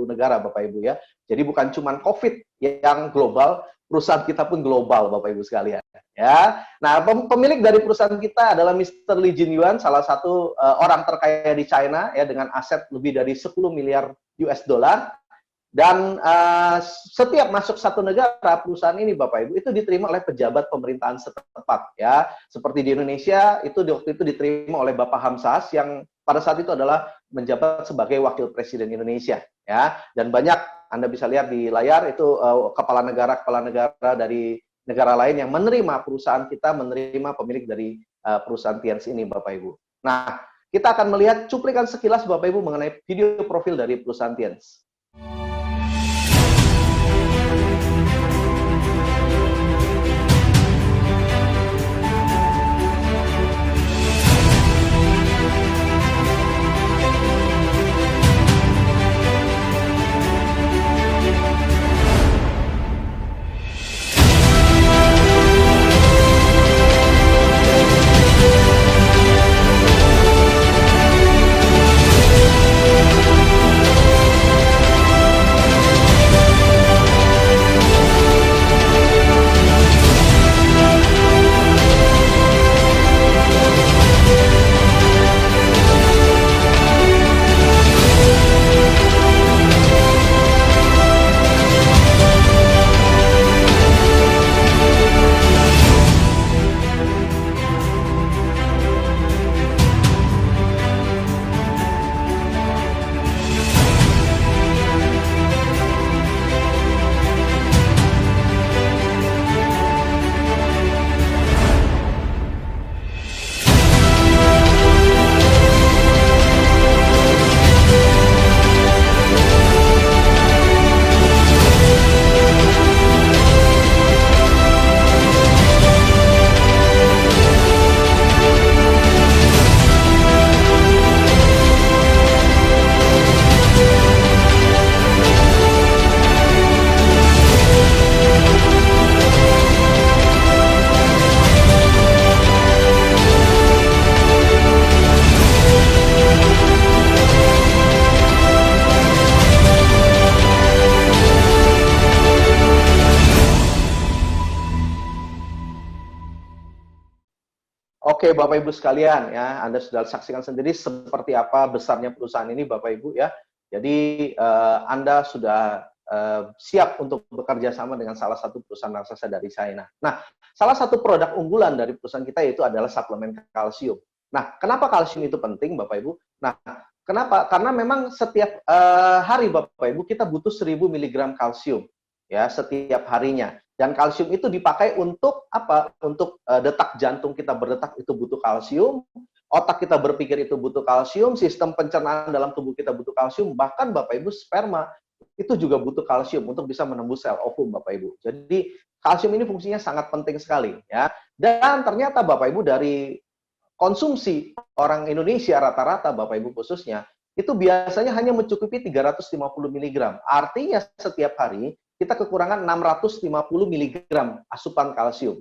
Speaker 4: negara, Bapak Ibu ya. Jadi bukan cuma COVID yang global, perusahaan kita pun global, Bapak Ibu sekalian. Ya, nah pemilik dari perusahaan kita adalah Mr. Li Jinyuan, salah satu orang terkaya di China ya dengan aset lebih dari 10 miliar US dollar. Dan setiap masuk satu negara, perusahaan ini Bapak Ibu itu diterima oleh pejabat pemerintahan setempat ya. Seperti di Indonesia itu waktu itu diterima oleh Bapak Hamzahas yang pada saat itu adalah menjabat sebagai wakil presiden Indonesia ya. Dan banyak Anda bisa lihat di layar itu kepala negara dari negara lain yang menerima perusahaan kita, menerima pemilik dari perusahaan Tiens ini Bapak Ibu. Nah, kita akan melihat cuplikan sekilas Bapak Ibu mengenai video profil dari perusahaan Tiens. Oke, Bapak Ibu sekalian ya, Anda sudah saksikan sendiri seperti apa besarnya perusahaan ini Bapak Ibu ya. Jadi Anda sudah siap untuk bekerja sama dengan salah satu perusahaan raksasa dari China. Nah, salah satu produk unggulan dari perusahaan kita itu adalah suplemen kalsium. Nah, kenapa kalsium itu penting Bapak Ibu? Nah, kenapa? Karena memang setiap hari Bapak Ibu kita butuh 1000 mg kalsium ya setiap harinya. Dan kalsium itu dipakai untuk apa? Untuk detak jantung kita berdetak itu butuh kalsium, otak kita berpikir itu butuh kalsium, sistem pencernaan dalam tubuh kita butuh kalsium, bahkan Bapak Ibu sperma itu juga butuh kalsium untuk bisa menembus sel ovum Bapak Ibu. Jadi kalsium ini fungsinya sangat penting sekali ya. Dan ternyata Bapak Ibu dari konsumsi orang Indonesia rata-rata Bapak Ibu khususnya itu biasanya hanya mencukupi 350 mg. Artinya setiap hari kita kekurangan 650 mg asupan kalsium.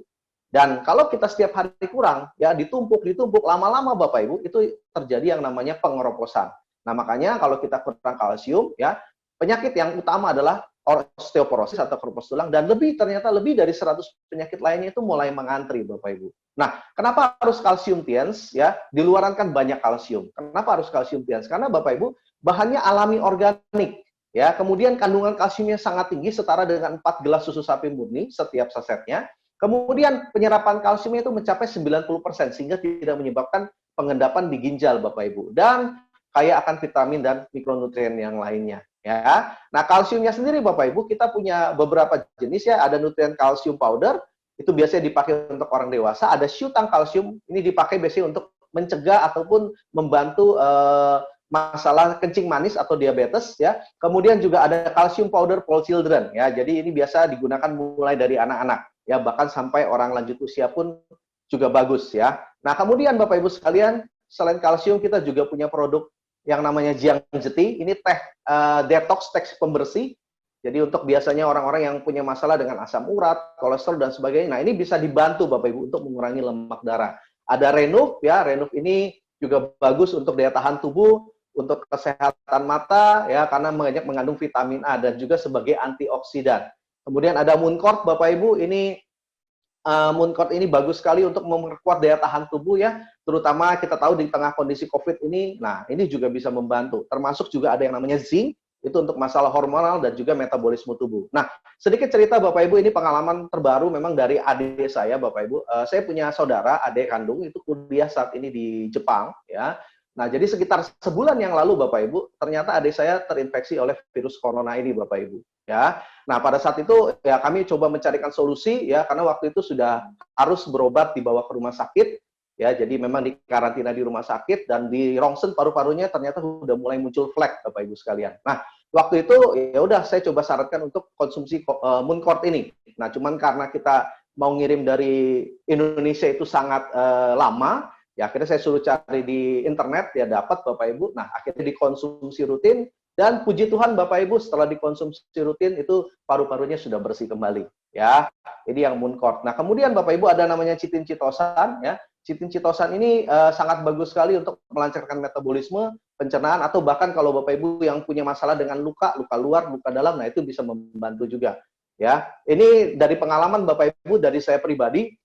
Speaker 4: Dan kalau kita setiap hari kurang, ya ditumpuk, lama-lama Bapak Ibu, itu terjadi yang namanya pengeroposan. Nah, makanya kalau kita kurang kalsium, ya penyakit yang utama adalah osteoporosis atau keropos tulang, dan ternyata lebih dari 100 penyakit lainnya itu mulai mengantri Bapak Ibu. Nah, kenapa harus kalsium tiens? Ya, di luaran kan banyak kalsium. Kenapa harus kalsium tiens? Karena Bapak Ibu, bahannya alami organik. Ya, kemudian kandungan kalsiumnya sangat tinggi, setara dengan 4 gelas susu sapi murni setiap sasetnya. Kemudian penyerapan kalsiumnya itu mencapai 90%, sehingga tidak menyebabkan pengendapan di ginjal Bapak Ibu. Dan kaya akan vitamin dan mikronutrien yang lainnya. Ya, nah kalsiumnya sendiri Bapak Ibu, kita punya beberapa jenis ya. Ada nutrien kalsium powder, itu biasanya dipakai untuk orang dewasa. Ada syutang kalsium, ini dipakai biasanya untuk mencegah ataupun membantu masalah kencing manis atau diabetes ya. Kemudian juga ada kalsium powder for children ya. Jadi ini biasa digunakan mulai dari anak-anak ya, bahkan sampai orang lanjut usia pun juga bagus ya. Nah, kemudian Bapak Ibu sekalian, selain kalsium kita juga punya produk yang namanya Jiang Jeti. Ini teh detox, teh pembersih. Jadi untuk biasanya orang-orang yang punya masalah dengan asam urat, kolesterol dan sebagainya. Nah, ini bisa dibantu Bapak Ibu untuk mengurangi lemak darah. Ada Renuf ya, Renuf ini juga bagus untuk daya tahan tubuh, untuk kesehatan mata ya, karena banyak mengandung vitamin A dan juga sebagai antioksidan. Kemudian ada Mooncort Bapak Ibu, ini Mooncort ini bagus sekali untuk memperkuat daya tahan tubuh ya, terutama kita tahu di tengah kondisi COVID ini. Nah, ini juga bisa membantu. Termasuk juga ada yang namanya zinc, itu untuk masalah hormonal dan juga metabolisme tubuh. Nah, sedikit cerita Bapak Ibu, ini pengalaman terbaru memang dari adik saya Bapak Ibu. Saya punya saudara, adik kandung, itu kuliah saat ini di Jepang ya. Nah, jadi sekitar sebulan yang lalu Bapak Ibu, ternyata adik saya terinfeksi oleh virus corona ini Bapak Ibu. Ya, nah pada saat itu ya kami coba mencarikan solusi ya, karena waktu itu sudah harus berobat dibawa ke rumah sakit ya, jadi memang di karantina di rumah sakit dan di rongsen paru-parunya ternyata sudah mulai muncul flek Bapak Ibu sekalian. Nah, waktu itu ya udah saya coba syaratkan untuk konsumsi Mooncort ini. Nah, cuman karena kita mau ngirim dari Indonesia itu sangat lama. Ya, akhirnya saya suruh cari di internet, ya dapat Bapak Ibu. Nah, akhirnya dikonsumsi rutin, dan puji Tuhan Bapak Ibu, setelah dikonsumsi rutin itu paru-parunya sudah bersih kembali. Ya, ini yang Mooncort. Nah, kemudian Bapak Ibu ada namanya chitin chitosan. Ya, chitin chitosan ini sangat bagus sekali untuk melancarkan metabolisme, pencernaan, atau bahkan kalau Bapak Ibu yang punya masalah dengan luka luar, luka dalam, nah itu bisa membantu juga. Ya, ini dari pengalaman Bapak Ibu, dari saya pribadi.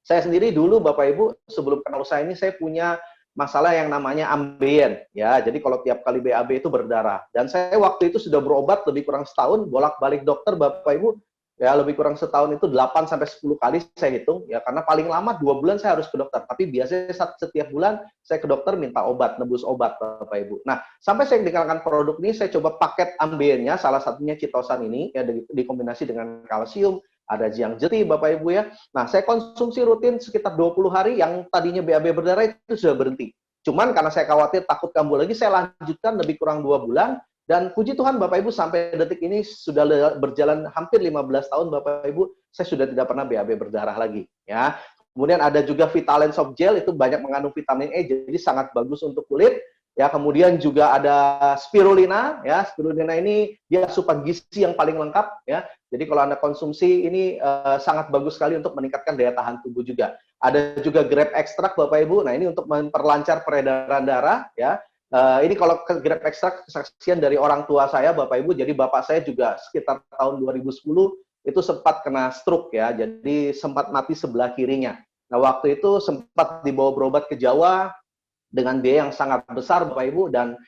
Speaker 4: Saya sendiri dulu Bapak Ibu sebelum kenal usaha ini saya punya masalah yang namanya ambeien ya. Jadi kalau tiap kali BAB itu berdarah. Dan saya waktu itu sudah berobat lebih kurang setahun, bolak-balik dokter Bapak Ibu. Ya, lebih kurang setahun itu 8 sampai 10 kali saya hitung ya, karena paling lama 2 bulan saya harus ke dokter. Tapi biasanya setiap bulan saya ke dokter minta obat, nebus obat Bapak Ibu. Nah, sampai saya dikenalkan produk ini, saya coba paket ambeiennya, salah satunya chitosan ini ya, dikombinasi dengan kalsium. Ada Jiang Jeti Bapak Ibu ya. Nah, saya konsumsi rutin sekitar 20 hari, yang tadinya BAB berdarah itu sudah berhenti. Cuman karena saya khawatir takut kambuh lagi, saya lanjutkan lebih kurang 2 bulan. Dan puji Tuhan Bapak Ibu, sampai detik ini sudah berjalan hampir 15 tahun Bapak Ibu, saya sudah tidak pernah BAB berdarah lagi ya. Kemudian ada juga Vitalen Soft Gel, itu banyak mengandung vitamin E, jadi sangat bagus untuk kulit. Ya, kemudian juga ada spirulina ya. Spirulina ini dia asupan gizi yang paling lengkap ya. Jadi kalau Anda konsumsi ini sangat bagus sekali untuk meningkatkan daya tahan tubuh juga. Ada juga grape ekstrak Bapak Ibu. Nah, ini untuk memperlancar peredaran darah ya. Ini kalau grape ekstrak kesaksian dari orang tua saya Bapak Ibu. Jadi bapak saya juga sekitar tahun 2010 itu sempat kena stroke ya. Jadi sempat mati sebelah kirinya. Nah, waktu itu sempat dibawa berobat ke Jawa dengan biaya yang sangat besar, Bapak Ibu, dan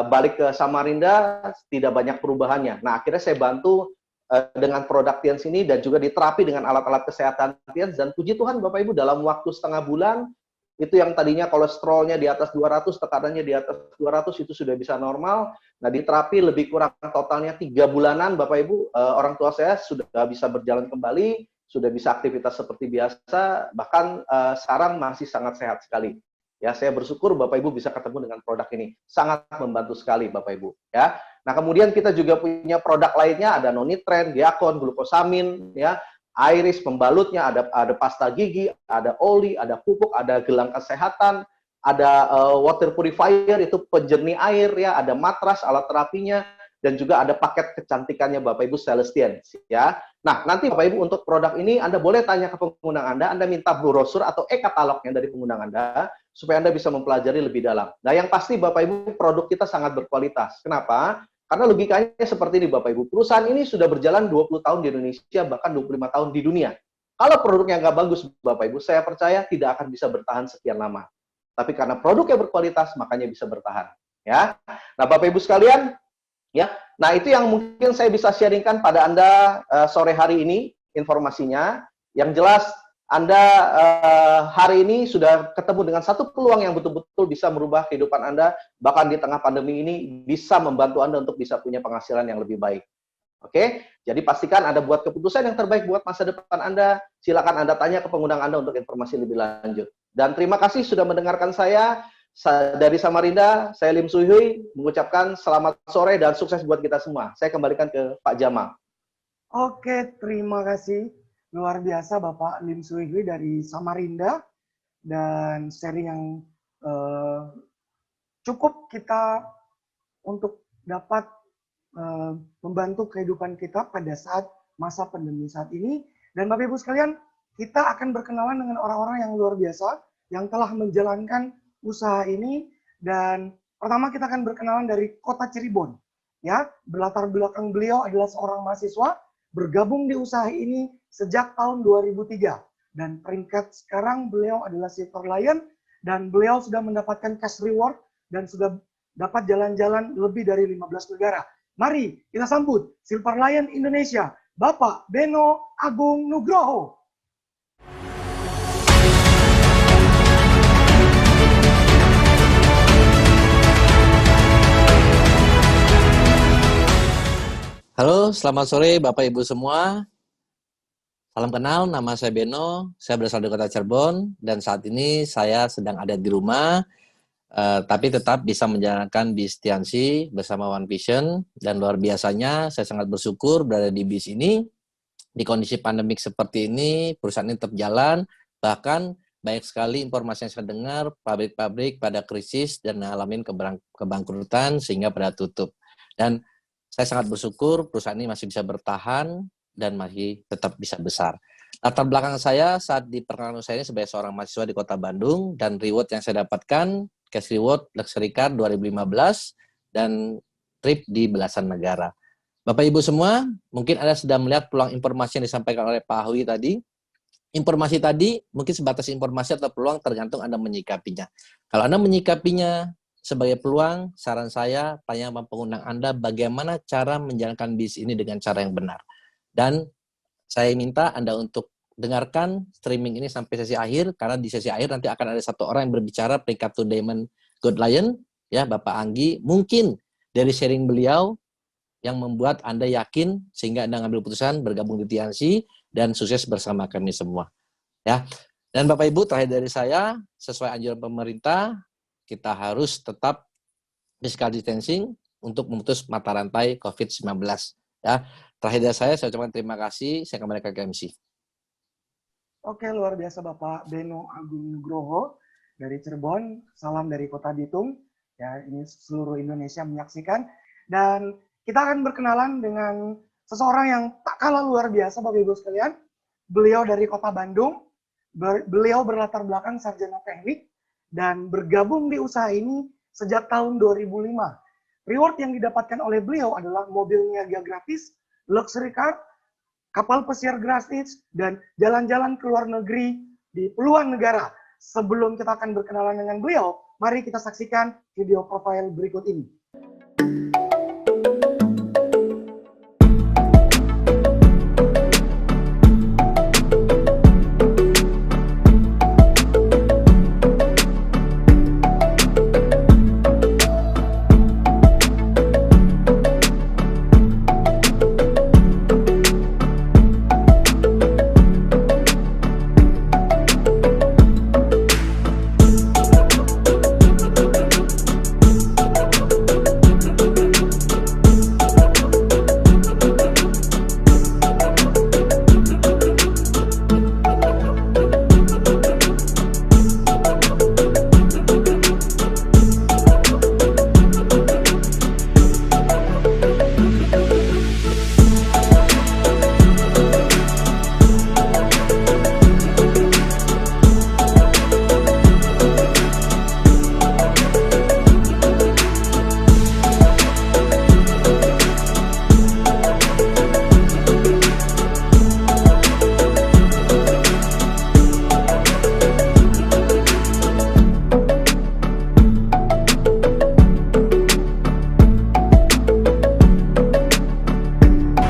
Speaker 4: balik ke Samarinda tidak banyak perubahannya. Nah, akhirnya saya bantu dengan produk Tiens ini dan juga diterapi dengan alat-alat kesehatan Tiens, dan puji Tuhan Bapak Ibu, dalam waktu setengah bulan itu yang tadinya kolesterolnya di atas 200, tekanannya di atas 200, itu sudah bisa normal. Nah, diterapi lebih kurang totalnya 3 bulanan Bapak Ibu, orang tua saya sudah bisa berjalan kembali, sudah bisa aktivitas seperti biasa, bahkan sekarang masih sangat sehat sekali. Ya, saya bersyukur Bapak Ibu bisa ketemu dengan produk ini. Sangat membantu sekali Bapak Ibu, ya. Nah, kemudian kita juga punya produk lainnya, ada Nonitren, Diakon, glukosamin, ya, Iris pembalutnya, ada pasta gigi, ada oli, ada pupuk, ada gelang kesehatan, ada water purifier itu penjernih air, ya, ada matras alat terapinya, dan juga ada paket kecantikannya Bapak Ibu Celestian, ya. Nah, nanti Bapak Ibu untuk produk ini Anda boleh tanya ke pengundang Anda minta brosur atau e-katalognya dari pengundang Anda, supaya Anda bisa mempelajari lebih dalam. Nah, yang pasti Bapak Ibu, produk kita sangat berkualitas. Kenapa? Karena logikanya seperti ini Bapak Ibu, perusahaan ini sudah berjalan 20 tahun di Indonesia, bahkan 25 tahun di dunia. Kalau produknya nggak bagus Bapak Ibu, saya percaya tidak akan bisa bertahan sekian lama. Tapi karena produknya berkualitas, makanya bisa bertahan. Ya. Nah, Bapak Ibu sekalian, ya, nah itu yang mungkin saya bisa sharingkan pada Anda sore hari ini informasinya. Yang jelas Anda hari ini sudah ketemu dengan satu peluang yang betul-betul bisa merubah kehidupan Anda, bahkan di tengah pandemi ini bisa membantu Anda untuk bisa punya penghasilan yang lebih baik. Oke, jadi pastikan Anda buat keputusan yang terbaik buat masa depan Anda. Silakan Anda tanya ke pengundang Anda untuk informasi lebih lanjut. Dan terima kasih sudah mendengarkan saya. Dari Samarinda, saya Lim Sui Hui mengucapkan selamat sore dan sukses buat kita semua. Saya kembalikan ke Pak Jamal.
Speaker 3: Oke, terima kasih. Luar biasa Bapak Lim Sui Hui dari Samarinda. Dan sharing yang cukup kita untuk dapat membantu kehidupan kita pada saat masa pandemi saat ini. Dan Bapak Ibu sekalian, kita akan berkenalan dengan orang-orang yang luar biasa yang telah menjalankan usaha ini. Dan pertama kita akan berkenalan dari kota Cirebon. Ya, berlatar belakang beliau adalah seorang mahasiswa bergabung di usaha ini sejak tahun 2003. Dan peringkat sekarang beliau adalah Silver Lion dan beliau sudah mendapatkan cash reward dan sudah dapat jalan-jalan lebih dari 15 negara. Mari kita sambut Silver Lion Indonesia, Bapak Beno Agung Nugroho.
Speaker 14: Halo, selamat sore Bapak Ibu semua. Salam kenal, nama saya Beno, saya berasal dari kota Cirebon, dan saat ini saya sedang ada di rumah, tapi tetap bisa menjalankan bis Tiansi bersama One Vision, dan luar biasanya saya sangat bersyukur berada di bis ini, di kondisi pandemik seperti ini, perusahaan ini tetap jalan, bahkan banyak sekali informasi yang saya dengar, pabrik-pabrik pada krisis dan ngalamin kebangkrutan sehingga pada tutup. Dan saya sangat bersyukur perusahaan ini masih bisa bertahan dan masih tetap bisa besar. Latar belakang saya saat di perkenalan saya ini sebagai seorang mahasiswa di Kota Bandung, dan reward yang saya dapatkan, cash reward Luxury Car 2015 dan trip di belasan negara. Bapak Ibu semua, mungkin Anda sudah melihat peluang informasi yang disampaikan oleh Pak Hui tadi. Informasi tadi mungkin sebatas informasi atau peluang tergantung Anda menyikapinya. Kalau Anda menyikapinya sebagai peluang, saran saya, tanya sama pengundang Anda bagaimana cara menjalankan bisnis ini dengan cara yang benar. Dan saya minta Anda untuk dengarkan streaming ini sampai sesi akhir, karena di sesi akhir nanti akan ada satu orang yang berbicara peringkat to Diamond Gold Lion, ya Bapak Anggi. Mungkin dari sharing beliau yang membuat Anda yakin sehingga Anda ngambil putusan bergabung di Tiansi dan sukses bersama kami semua. Ya. Dan Bapak Ibu, terakhir dari saya, sesuai anjuran pemerintah, kita harus tetap physical distancing untuk memutus mata rantai COVID-19. Ya, terakhir dari saya ucapkan terima kasih. Saya kembali ke MC.
Speaker 3: Oke, luar biasa Bapak Beno Agung Nugroho dari Cirebon. Salam dari Kota Bitung. Ya, ini seluruh Indonesia menyaksikan. Dan kita akan berkenalan dengan seseorang yang tak kalah luar biasa Bapak Ibu sekalian. Beliau dari Kota Bandung. Beliau berlatar belakang sarjana teknik dan bergabung di usaha ini sejak tahun 2005. Reward yang didapatkan oleh beliau adalah mobil niaga gratis, luxury car, kapal pesiar gratis, dan jalan-jalan ke luar negeri di puluhan negara. Sebelum kita akan berkenalan dengan beliau, mari kita saksikan video profil berikut ini.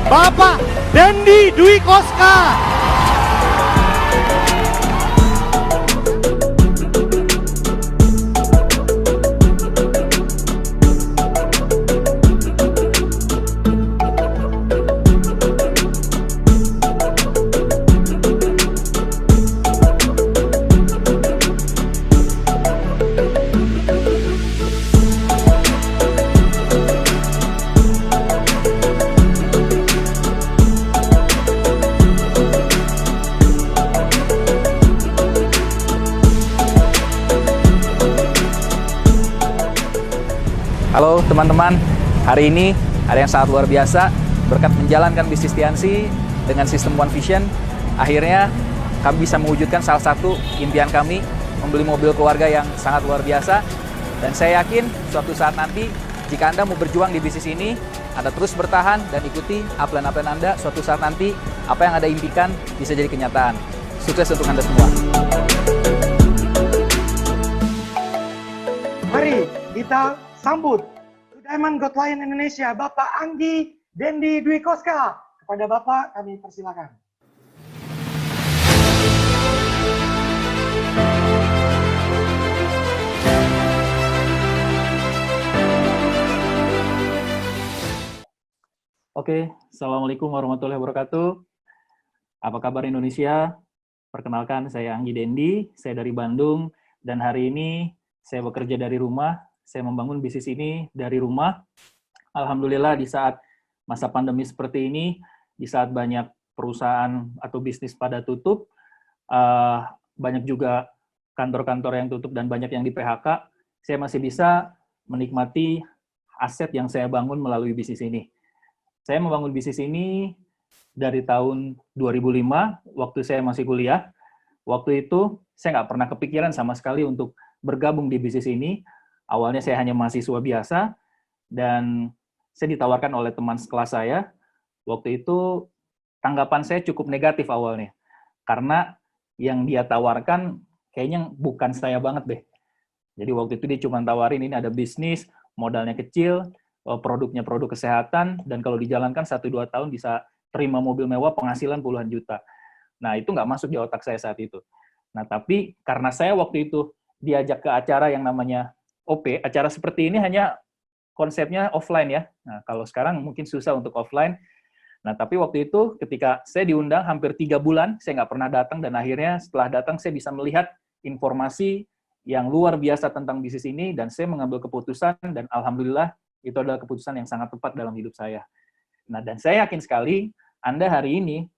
Speaker 7: Bapak Dendi Dwi Koska.
Speaker 15: Halo teman-teman, hari ini ada yang sangat luar biasa. Berkat menjalankan bisnis Tiansi dengan sistem One Vision, akhirnya kami bisa mewujudkan salah satu impian kami, membeli mobil keluarga yang sangat luar biasa. Dan saya yakin suatu saat nanti, jika Anda mau berjuang di bisnis ini, Anda terus bertahan dan ikuti upline-upline Anda, suatu saat nanti apa yang Anda impikan bisa jadi kenyataan. Sukses untuk Anda semua.
Speaker 3: Mari kita sambut Diamond God Lion Indonesia, Bapak Anggi Dendi Dwi Koska. Kepada Bapak kami persilakan.
Speaker 16: Oke, Assalamualaikum warahmatullahi wabarakatuh. Apa kabar Indonesia? Perkenalkan, saya Anggi Dendi, saya dari Bandung, dan hari ini saya bekerja dari rumah. Saya membangun bisnis ini dari rumah. Alhamdulillah di saat masa pandemi seperti ini, di saat banyak perusahaan atau bisnis pada tutup, banyak juga kantor-kantor yang tutup dan banyak yang di PHK, saya masih bisa menikmati aset yang saya bangun melalui bisnis ini. Saya membangun bisnis ini dari tahun 2005, waktu saya masih kuliah. Waktu itu saya nggak pernah kepikiran sama sekali untuk bergabung di bisnis ini. Awalnya saya hanya mahasiswa biasa, dan saya ditawarkan oleh teman sekelas saya. Waktu itu tanggapan saya cukup negatif awalnya, karena yang dia tawarkan kayaknya bukan saya banget deh. Jadi waktu itu dia cuma tawarin ini ada bisnis, modalnya kecil, produknya produk kesehatan, dan kalau dijalankan 1-2 tahun bisa terima mobil mewah, penghasilan puluhan juta. Nah itu nggak masuk di otak saya saat itu. Nah tapi karena saya waktu itu diajak ke acara yang namanya OP, acara seperti ini hanya konsepnya offline ya. Nah, kalau sekarang mungkin susah untuk offline. Nah, tapi waktu itu ketika saya diundang hampir 3 bulan, saya nggak pernah datang, dan akhirnya setelah datang saya bisa melihat informasi yang luar biasa tentang bisnis ini, dan saya mengambil keputusan, dan alhamdulillah itu adalah keputusan yang sangat tepat dalam hidup saya. Nah, dan saya yakin sekali, Anda hari ini,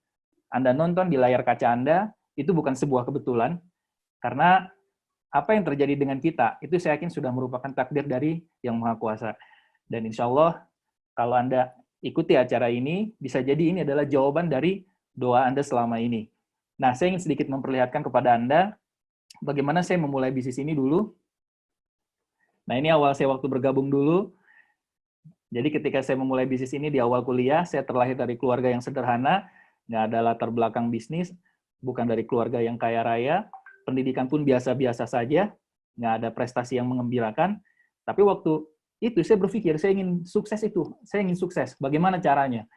Speaker 16: Anda nonton di layar kaca Anda, itu bukan sebuah kebetulan, karena apa yang terjadi dengan kita, itu saya yakin sudah merupakan takdir dari Yang Maha Kuasa. Dan insya Allah, kalau Anda ikuti acara ini, bisa jadi ini adalah jawaban dari doa Anda selama ini. Nah, saya ingin sedikit memperlihatkan kepada Anda, bagaimana saya memulai bisnis ini dulu. Nah, ini awal saya waktu bergabung dulu. Jadi ketika saya memulai bisnis ini di awal kuliah, saya terlahir dari keluarga yang sederhana, nggak ada latar belakang bisnis, bukan dari keluarga yang kaya raya. pendidikan pun biasa-biasa saja, nggak ada prestasi yang mengembirakan. Tapi waktu itu saya berpikir, saya ingin sukses itu, saya ingin sukses. Bagaimana caranya?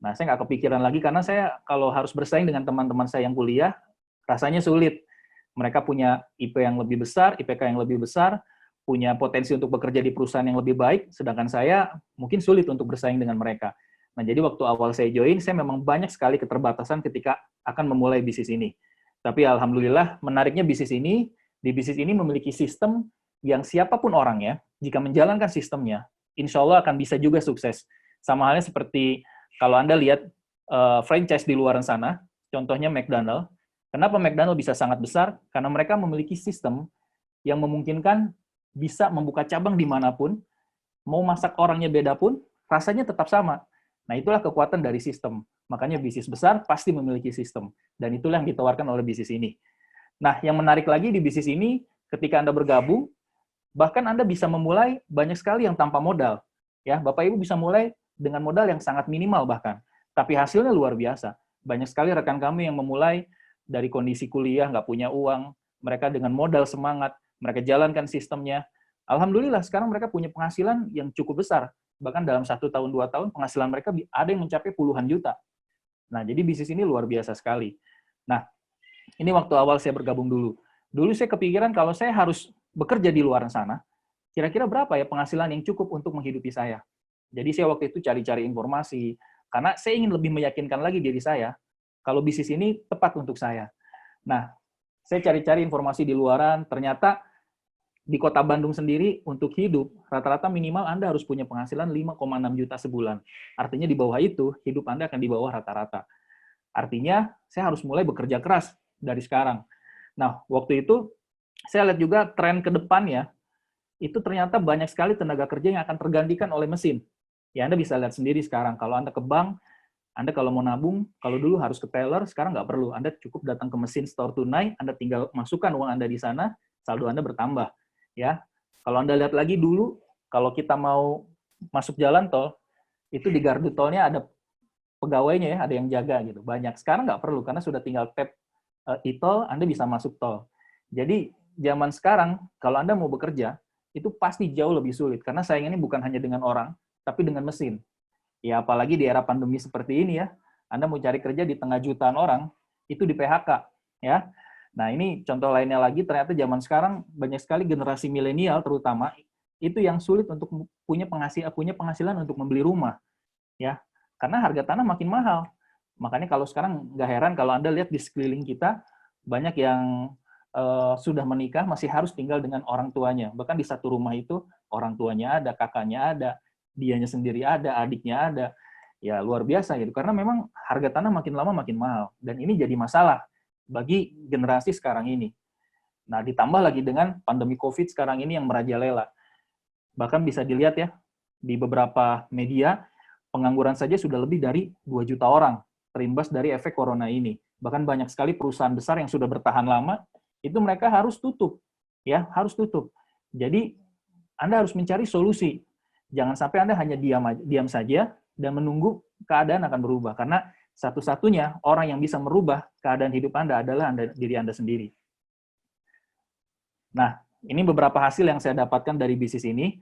Speaker 16: Nah, saya nggak kepikiran lagi karena saya kalau harus bersaing dengan teman-teman saya yang kuliah, rasanya sulit. Mereka punya IP yang lebih besar, IPK yang lebih besar, punya potensi untuk bekerja di perusahaan yang lebih baik, sedangkan saya mungkin sulit untuk bersaing dengan mereka. Nah, jadi waktu awal saya join, saya memang banyak sekali keterbatasan ketika akan memulai bisnis ini. Tapi alhamdulillah, menariknya bisnis ini, di bisnis ini memiliki sistem yang siapapun orangnya, jika menjalankan sistemnya, insya Allah akan bisa juga sukses. Sama halnya seperti kalau Anda lihat franchise di luar sana, contohnya McDonald. Kenapa McDonald bisa sangat besar? Karena mereka memiliki sistem yang memungkinkan bisa membuka cabang dimanapun, mau masak orangnya beda pun, rasanya tetap sama. Nah, itulah kekuatan dari sistem. Makanya bisnis besar pasti memiliki sistem. Dan itulah yang ditawarkan oleh bisnis ini. Nah, yang menarik lagi di bisnis ini, ketika Anda bergabung, bahkan Anda bisa memulai banyak sekali yang tanpa modal. Ya, Bapak Ibu bisa mulai dengan modal yang sangat minimal bahkan. Tapi hasilnya luar biasa. Banyak sekali rekan kami yang memulai dari kondisi kuliah, nggak punya uang, mereka dengan modal semangat, mereka jalankan sistemnya. Alhamdulillah, sekarang mereka punya penghasilan yang cukup besar. Bahkan dalam 1 tahun, 2 tahun, penghasilan mereka ada yang mencapai puluhan juta. Nah, jadi bisnis ini luar biasa sekali. Nah, ini waktu awal saya bergabung dulu. Dulu saya kepikiran kalau saya harus bekerja di luar sana, kira-kira berapa ya penghasilan yang cukup untuk menghidupi saya. Jadi saya waktu itu cari-cari informasi, karena saya ingin lebih meyakinkan lagi diri saya, kalau bisnis ini tepat untuk saya. Nah, saya cari-cari informasi di luaran, ternyata di kota Bandung sendiri untuk hidup, rata-rata minimal Anda harus punya penghasilan 5,6 juta sebulan. Artinya di bawah itu, hidup Anda akan di bawah rata-rata. Artinya, saya harus mulai bekerja keras dari sekarang. Nah, waktu itu, saya lihat juga tren ke depannya, itu ternyata banyak sekali tenaga kerja yang akan tergantikan oleh mesin. Ya, Anda bisa lihat sendiri sekarang, kalau Anda ke bank, Anda kalau mau nabung, kalau dulu harus ke teller, sekarang nggak perlu. Anda cukup datang ke mesin store tunai, Anda tinggal masukkan uang Anda di sana, saldo Anda bertambah. Ya, kalau Anda lihat lagi dulu, kalau kita mau masuk jalan tol, itu di gardu tolnya ada pegawainya ya, ada yang jaga gitu. Banyak. Sekarang nggak perlu, karena sudah tinggal tap e-tol, Anda bisa masuk tol. Jadi, zaman sekarang, kalau Anda mau bekerja, itu pasti jauh lebih sulit, karena saingannya bukan hanya dengan orang, tapi dengan mesin. Ya, apalagi di era pandemi seperti ini ya, Anda mau cari kerja di tengah jutaan orang, itu di PHK. Ya. Nah, ini contoh lainnya lagi, ternyata zaman sekarang banyak sekali generasi milenial terutama, itu yang sulit untuk punya penghasilan untuk membeli rumah. Ya, karena harga tanah makin mahal. Makanya kalau sekarang nggak heran kalau Anda lihat di sekeliling kita, banyak yang sudah menikah masih harus tinggal dengan orang tuanya. Bahkan di satu rumah itu, orang tuanya ada, kakaknya ada, dianya sendiri ada, adiknya ada. Ya, luar biasa gitu. Karena memang harga tanah makin lama makin mahal. Dan ini jadi masalah bagi generasi sekarang ini. Nah, ditambah lagi dengan pandemi COVID sekarang ini yang merajalela. Bahkan bisa dilihat ya, di beberapa media, pengangguran saja sudah lebih dari 2 juta orang terimbas dari efek corona ini. Bahkan banyak sekali perusahaan besar yang sudah bertahan lama, itu mereka harus tutup. Ya, harus tutup. Jadi, Anda harus mencari solusi. Jangan sampai Anda hanya diam saja dan menunggu keadaan akan berubah. Karena satu-satunya orang yang bisa merubah keadaan hidup Anda adalah diri Anda sendiri. Nah, ini beberapa hasil yang saya dapatkan dari bisnis ini.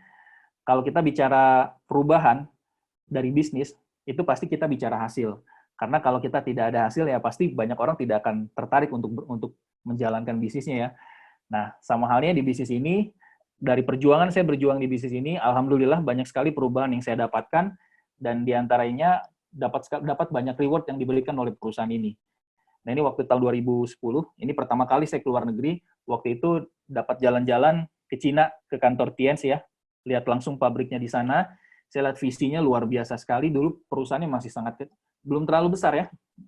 Speaker 16: Kalau kita bicara perubahan dari bisnis, itu pasti kita bicara hasil. Karena kalau kita tidak ada hasil, ya pasti banyak orang tidak akan tertarik untuk menjalankan bisnisnya ya. Nah, sama halnya di bisnis ini, dari perjuangan saya berjuang di bisnis ini, alhamdulillah banyak sekali perubahan yang saya dapatkan, dan diantaranya dapat banyak reward yang diberikan oleh perusahaan ini. Nah, ini waktu tahun 2010, ini pertama kali saya keluar negeri, waktu itu dapat jalan-jalan ke Cina, ke kantor Tiens ya, lihat langsung pabriknya di sana, saya lihat visinya luar biasa sekali, dulu perusahaannya masih belum terlalu besar ya,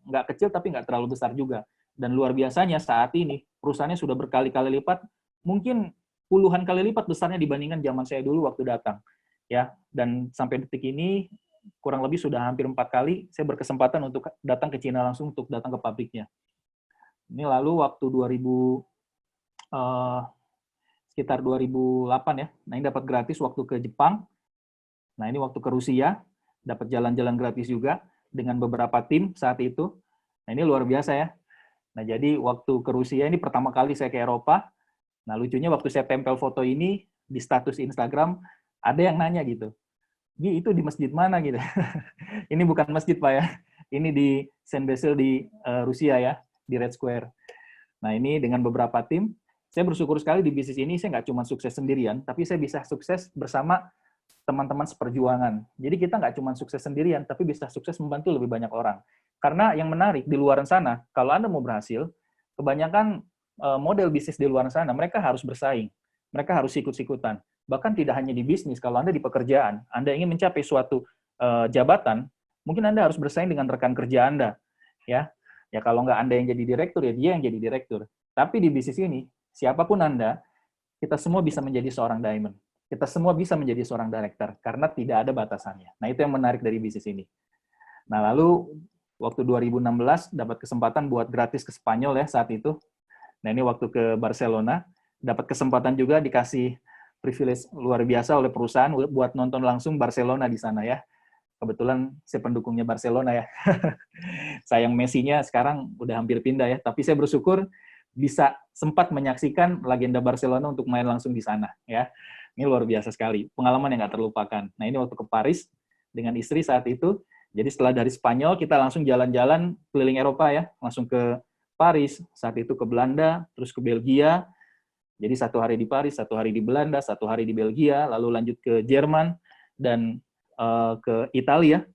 Speaker 16: nggak kecil tapi nggak terlalu besar juga. Dan luar biasanya saat ini, perusahaannya sudah berkali-kali lipat, mungkin puluhan kali lipat besarnya dibandingkan zaman saya dulu waktu datang. Ya, dan sampai detik ini, kurang lebih sudah hampir 4 kali saya berkesempatan untuk datang ke Cina langsung untuk datang ke pabriknya. Ini lalu waktu sekitar 2008 ya. Nah, ini dapat gratis waktu ke Jepang. Nah, ini waktu ke Rusia, dapat jalan-jalan gratis juga dengan beberapa tim saat itu. Nah, ini luar biasa ya. Nah, jadi waktu ke Rusia ini pertama kali saya ke Eropa. Nah, lucunya waktu saya tempel foto ini di status Instagram, ada yang nanya gitu, Gi, itu di masjid mana gitu. Ini bukan masjid, Pak ya. Ini di Saint Basil di Rusia ya, di Red Square. Nah, ini dengan beberapa tim, saya bersyukur sekali di bisnis ini saya nggak cuma sukses sendirian, tapi saya bisa sukses bersama teman-teman seperjuangan. Jadi kita nggak cuma sukses sendirian, tapi bisa sukses membantu lebih banyak orang. Karena yang menarik di luar sana, kalau Anda mau berhasil, kebanyakan model bisnis di luar sana, mereka harus bersaing. Mereka harus ikut-ikutan. Bahkan tidak hanya di bisnis, kalau Anda di pekerjaan, Anda ingin mencapai suatu jabatan, mungkin Anda harus bersaing dengan rekan kerja Anda. Ya, kalau nggak Anda yang jadi direktur, ya dia yang jadi direktur. Tapi di bisnis ini, siapapun Anda, kita semua bisa menjadi seorang diamond. Kita semua bisa menjadi seorang director, karena tidak ada batasannya. Nah, itu yang menarik dari bisnis ini. Nah, lalu waktu 2016 dapat kesempatan buat gratis ke Spanyol ya saat itu. Nah, ini waktu ke Barcelona, dapat kesempatan juga dikasih privilege luar biasa oleh perusahaan buat nonton langsung Barcelona di sana ya. Kebetulan saya pendukungnya Barcelona ya. Sayang Messi-nya sekarang udah hampir pindah ya, tapi saya bersyukur bisa sempat menyaksikan legenda Barcelona untuk main langsung di sana ya. Ini luar biasa sekali, pengalaman yang nggak terlupakan. Nah, ini waktu ke Paris dengan istri saat itu. Jadi setelah dari Spanyol, kita langsung jalan-jalan keliling Eropa ya, langsung ke Paris, saat itu ke Belanda, terus ke Belgia. Jadi 1 hari di Paris, 1 hari di Belanda, 1 hari di Belgia, lalu lanjut ke Jerman, dan ke Italia,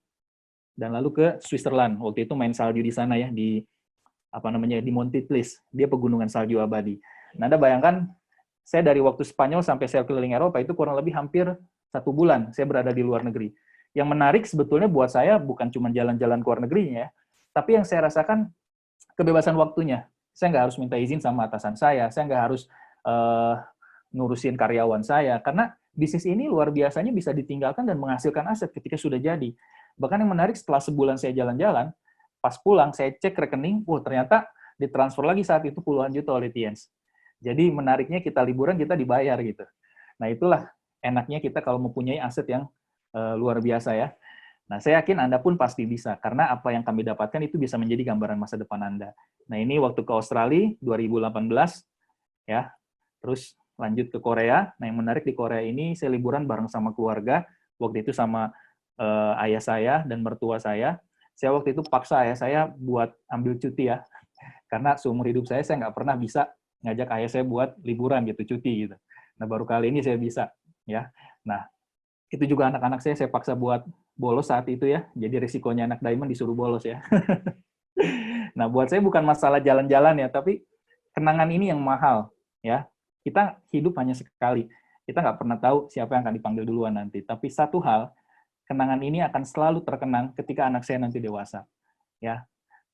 Speaker 16: dan lalu ke Switzerland. Waktu itu main salju di sana ya, di di Monti Tlis. Dia pegunungan salju abadi. Nah, Anda bayangkan, saya dari waktu Spanyol sampai saya keliling Eropa itu kurang lebih hampir 1 bulan saya berada di luar negeri. Yang menarik sebetulnya buat saya bukan cuma jalan-jalan ke luar negerinya, tapi yang saya rasakan kebebasan waktunya. Saya nggak harus minta izin sama atasan saya nggak harus ngurusin karyawan saya, karena bisnis ini luar biasanya bisa ditinggalkan dan menghasilkan aset ketika sudah jadi. Bahkan yang menarik setelah sebulan saya jalan-jalan, pas pulang saya cek rekening, ternyata ditransfer lagi saat itu puluhan juta oleh Tiens. Jadi menariknya kita liburan, kita dibayar gitu. Nah, itulah enaknya kita kalau mempunyai aset yang luar biasa ya. Nah, saya yakin Anda pun pasti bisa, karena apa yang kami dapatkan itu bisa menjadi gambaran masa depan Anda. Nah, ini waktu ke Australia 2018 ya. Terus lanjut ke Korea. Nah, yang menarik di Korea ini saya liburan bareng sama keluarga. Waktu itu sama ayah saya dan mertua saya. Saya waktu itu paksa ayah saya buat ambil cuti ya. Karena seumur hidup saya nggak pernah bisa ngajak ayah saya buat liburan gitu, cuti gitu. Nah, baru kali ini saya bisa ya. Nah, itu juga anak-anak saya paksa buat bolos saat itu ya. Jadi risikonya anak diamond disuruh bolos ya. Nah, buat saya bukan masalah jalan-jalan ya, tapi kenangan ini yang mahal ya. Kita hidup hanya sekali. Kita nggak pernah tahu siapa yang akan dipanggil duluan nanti. Tapi satu hal, kenangan ini akan selalu terkenang ketika anak saya nanti dewasa ya.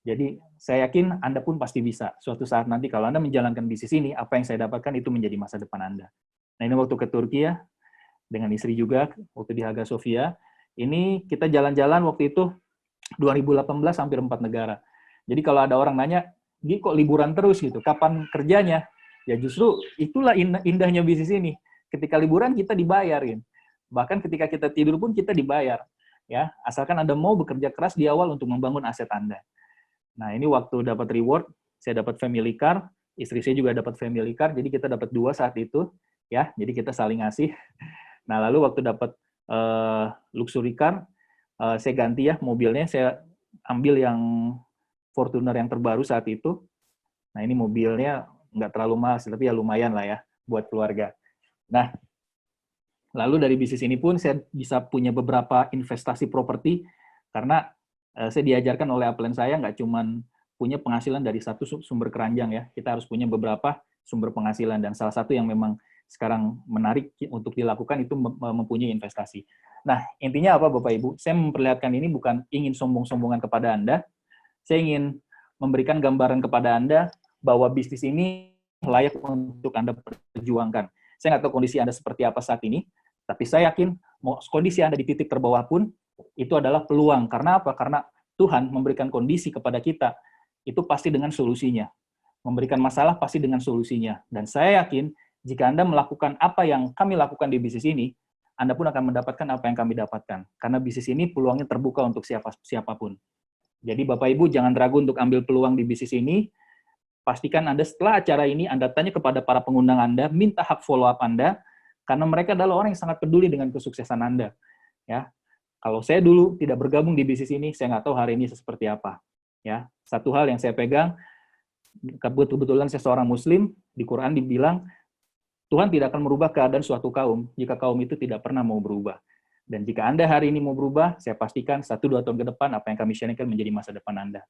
Speaker 16: Jadi saya yakin Anda pun pasti bisa. Suatu saat nanti kalau Anda menjalankan bisnis ini, apa yang saya dapatkan itu menjadi masa depan Anda. Nah, ini waktu ke Turki ya, dengan istri juga, waktu di Hagia Sophia. Ini kita jalan-jalan waktu itu 2018 hampir 4 negara. Jadi kalau ada orang nanya, Gi kok liburan terus gitu, kapan kerjanya? Ya justru itulah indahnya bisnis ini. Ketika liburan kita dibayarin. Bahkan ketika kita tidur pun kita dibayar. Ya, asalkan Anda mau bekerja keras di awal untuk membangun aset Anda. Nah, ini waktu dapat reward, saya dapat family car, istri saya juga dapat family car, jadi kita dapat 2 saat itu, ya, jadi kita saling ngasih. Nah, lalu waktu dapat luxury car, saya ganti ya mobilnya, saya ambil yang Fortuner yang terbaru saat itu. Nah, ini mobilnya nggak terlalu mahal, tapi ya lumayan lah ya, buat keluarga. Nah, lalu dari bisnis ini pun saya bisa punya beberapa investasi properti, karena saya diajarkan oleh upline saya nggak cuman punya penghasilan dari satu sumber keranjang ya, kita harus punya beberapa sumber penghasilan, dan salah satu yang memang sekarang menarik untuk dilakukan itu mempunyai investasi. Nah, intinya apa Bapak Ibu? Saya memperlihatkan ini bukan ingin sombong-sombongan kepada Anda, saya ingin memberikan gambaran kepada Anda bahwa bisnis ini layak untuk Anda perjuangkan. Saya nggak tahu kondisi Anda seperti apa saat ini, tapi saya yakin kondisi Anda di titik terbawah pun itu adalah peluang. Karena apa? Karena Tuhan memberikan kondisi kepada kita, itu pasti dengan solusinya. Memberikan masalah pasti dengan solusinya. Dan saya yakin, jika Anda melakukan apa yang kami lakukan di bisnis ini, Anda pun akan mendapatkan apa yang kami dapatkan. Karena bisnis ini peluangnya terbuka untuk siapapun. Jadi Bapak Ibu jangan ragu untuk ambil peluang di bisnis ini. pastikan Anda setelah acara ini, Anda tanya kepada para pengundang Anda, minta hak follow up Anda, karena mereka adalah orang yang sangat peduli dengan kesuksesan Anda. Ya, kalau saya dulu tidak bergabung di bisnis ini, saya nggak tahu hari ini seperti apa. Ya, satu hal yang saya pegang, kebetulan saya seorang Muslim, di Quran dibilang, Tuhan tidak akan merubah keadaan suatu kaum, jika kaum itu tidak pernah mau berubah. Dan jika Anda hari ini mau berubah, saya pastikan 1-2 tahun ke depan, apa yang kami sharingkan menjadi masa depan Anda.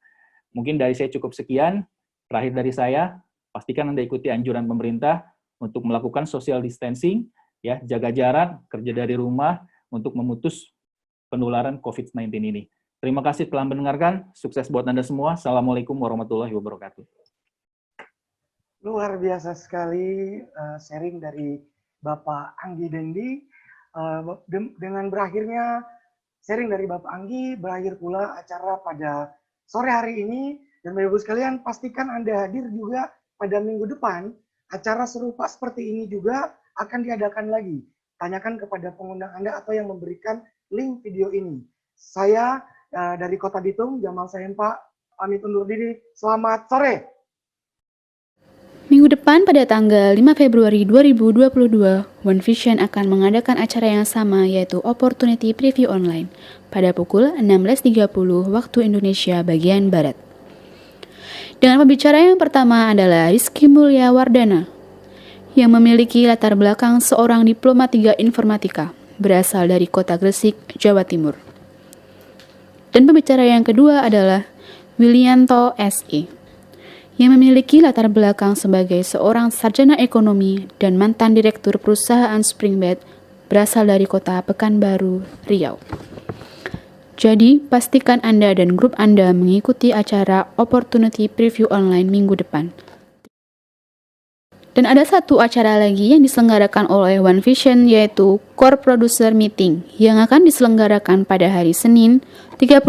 Speaker 16: Mungkin dari saya cukup sekian. Terakhir dari saya, pastikan Anda ikuti anjuran pemerintah untuk melakukan social distancing, ya, jaga jarak, kerja dari rumah, untuk memutus penularan COVID-19 ini. Terima kasih telah mendengarkan. Sukses buat Anda semua. Assalamualaikum warahmatullahi wabarakatuh.
Speaker 3: Luar biasa sekali sharing dari Bapak Anggi Dendi. Dengan berakhirnya sharing dari Bapak Anggi, berakhir pula acara pada sore hari ini. Dan Bapak Ibu sekalian, pastikan Anda hadir juga pada minggu depan. Acara serupa seperti ini juga akan diadakan lagi. Tanyakan kepada pengundang Anda atau yang memberikan link video ini. Saya dari Kota Bitung, Jamal Sayempa, pamit undur diri. Selamat sore.
Speaker 17: Minggu depan pada tanggal 5 Februari 2022, One Vision akan mengadakan acara yang sama, yaitu Opportunity Preview Online pada pukul 16.30 waktu Indonesia bagian Barat. Dengan pembicara yang pertama adalah Rizky Mulya Wardana, yang memiliki latar belakang seorang diploma 3 informatika, berasal dari kota Gresik, Jawa Timur. Dan pembicara yang kedua adalah Willianto S.E., yang memiliki latar belakang sebagai seorang sarjana ekonomi dan mantan direktur perusahaan Springbed, berasal dari kota Pekanbaru, Riau. Jadi, pastikan Anda dan grup Anda mengikuti acara Opportunity Preview Online minggu depan. Dan ada satu acara lagi yang diselenggarakan oleh One Vision, yaitu Core Producer Meeting, yang akan diselenggarakan pada hari Senin 31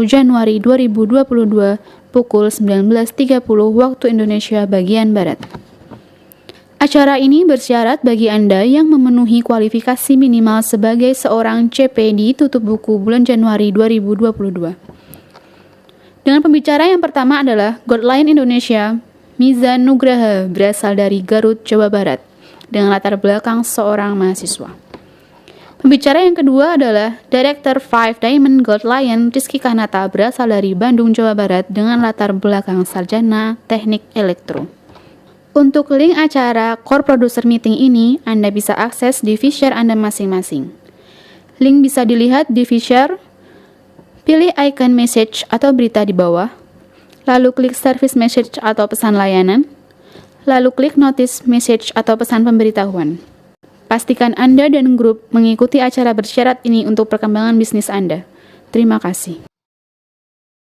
Speaker 17: Januari 2022 pukul 19.30 waktu Indonesia bagian Barat. Acara ini bersyarat bagi Anda yang memenuhi kualifikasi minimal sebagai seorang CP di tutup buku bulan Januari 2022. Dengan pembicara yang pertama adalah Godline Indonesia, Mizan Nugraha, berasal dari Garut, Jawa Barat, dengan latar belakang seorang mahasiswa. Pembicara yang kedua adalah Director 5 Diamond Gold Lion, Rizky Kanata, berasal dari Bandung, Jawa Barat, dengan latar belakang sarjana teknik elektro. Untuk link acara Core Producer Meeting ini, Anda bisa akses di feature Anda masing-masing. Link bisa dilihat di feature, pilih icon message atau berita di bawah, lalu klik service message atau pesan layanan, lalu klik notice message atau pesan pemberitahuan. Pastikan Anda dan grup mengikuti acara bersyarat ini untuk perkembangan bisnis Anda. Terima kasih.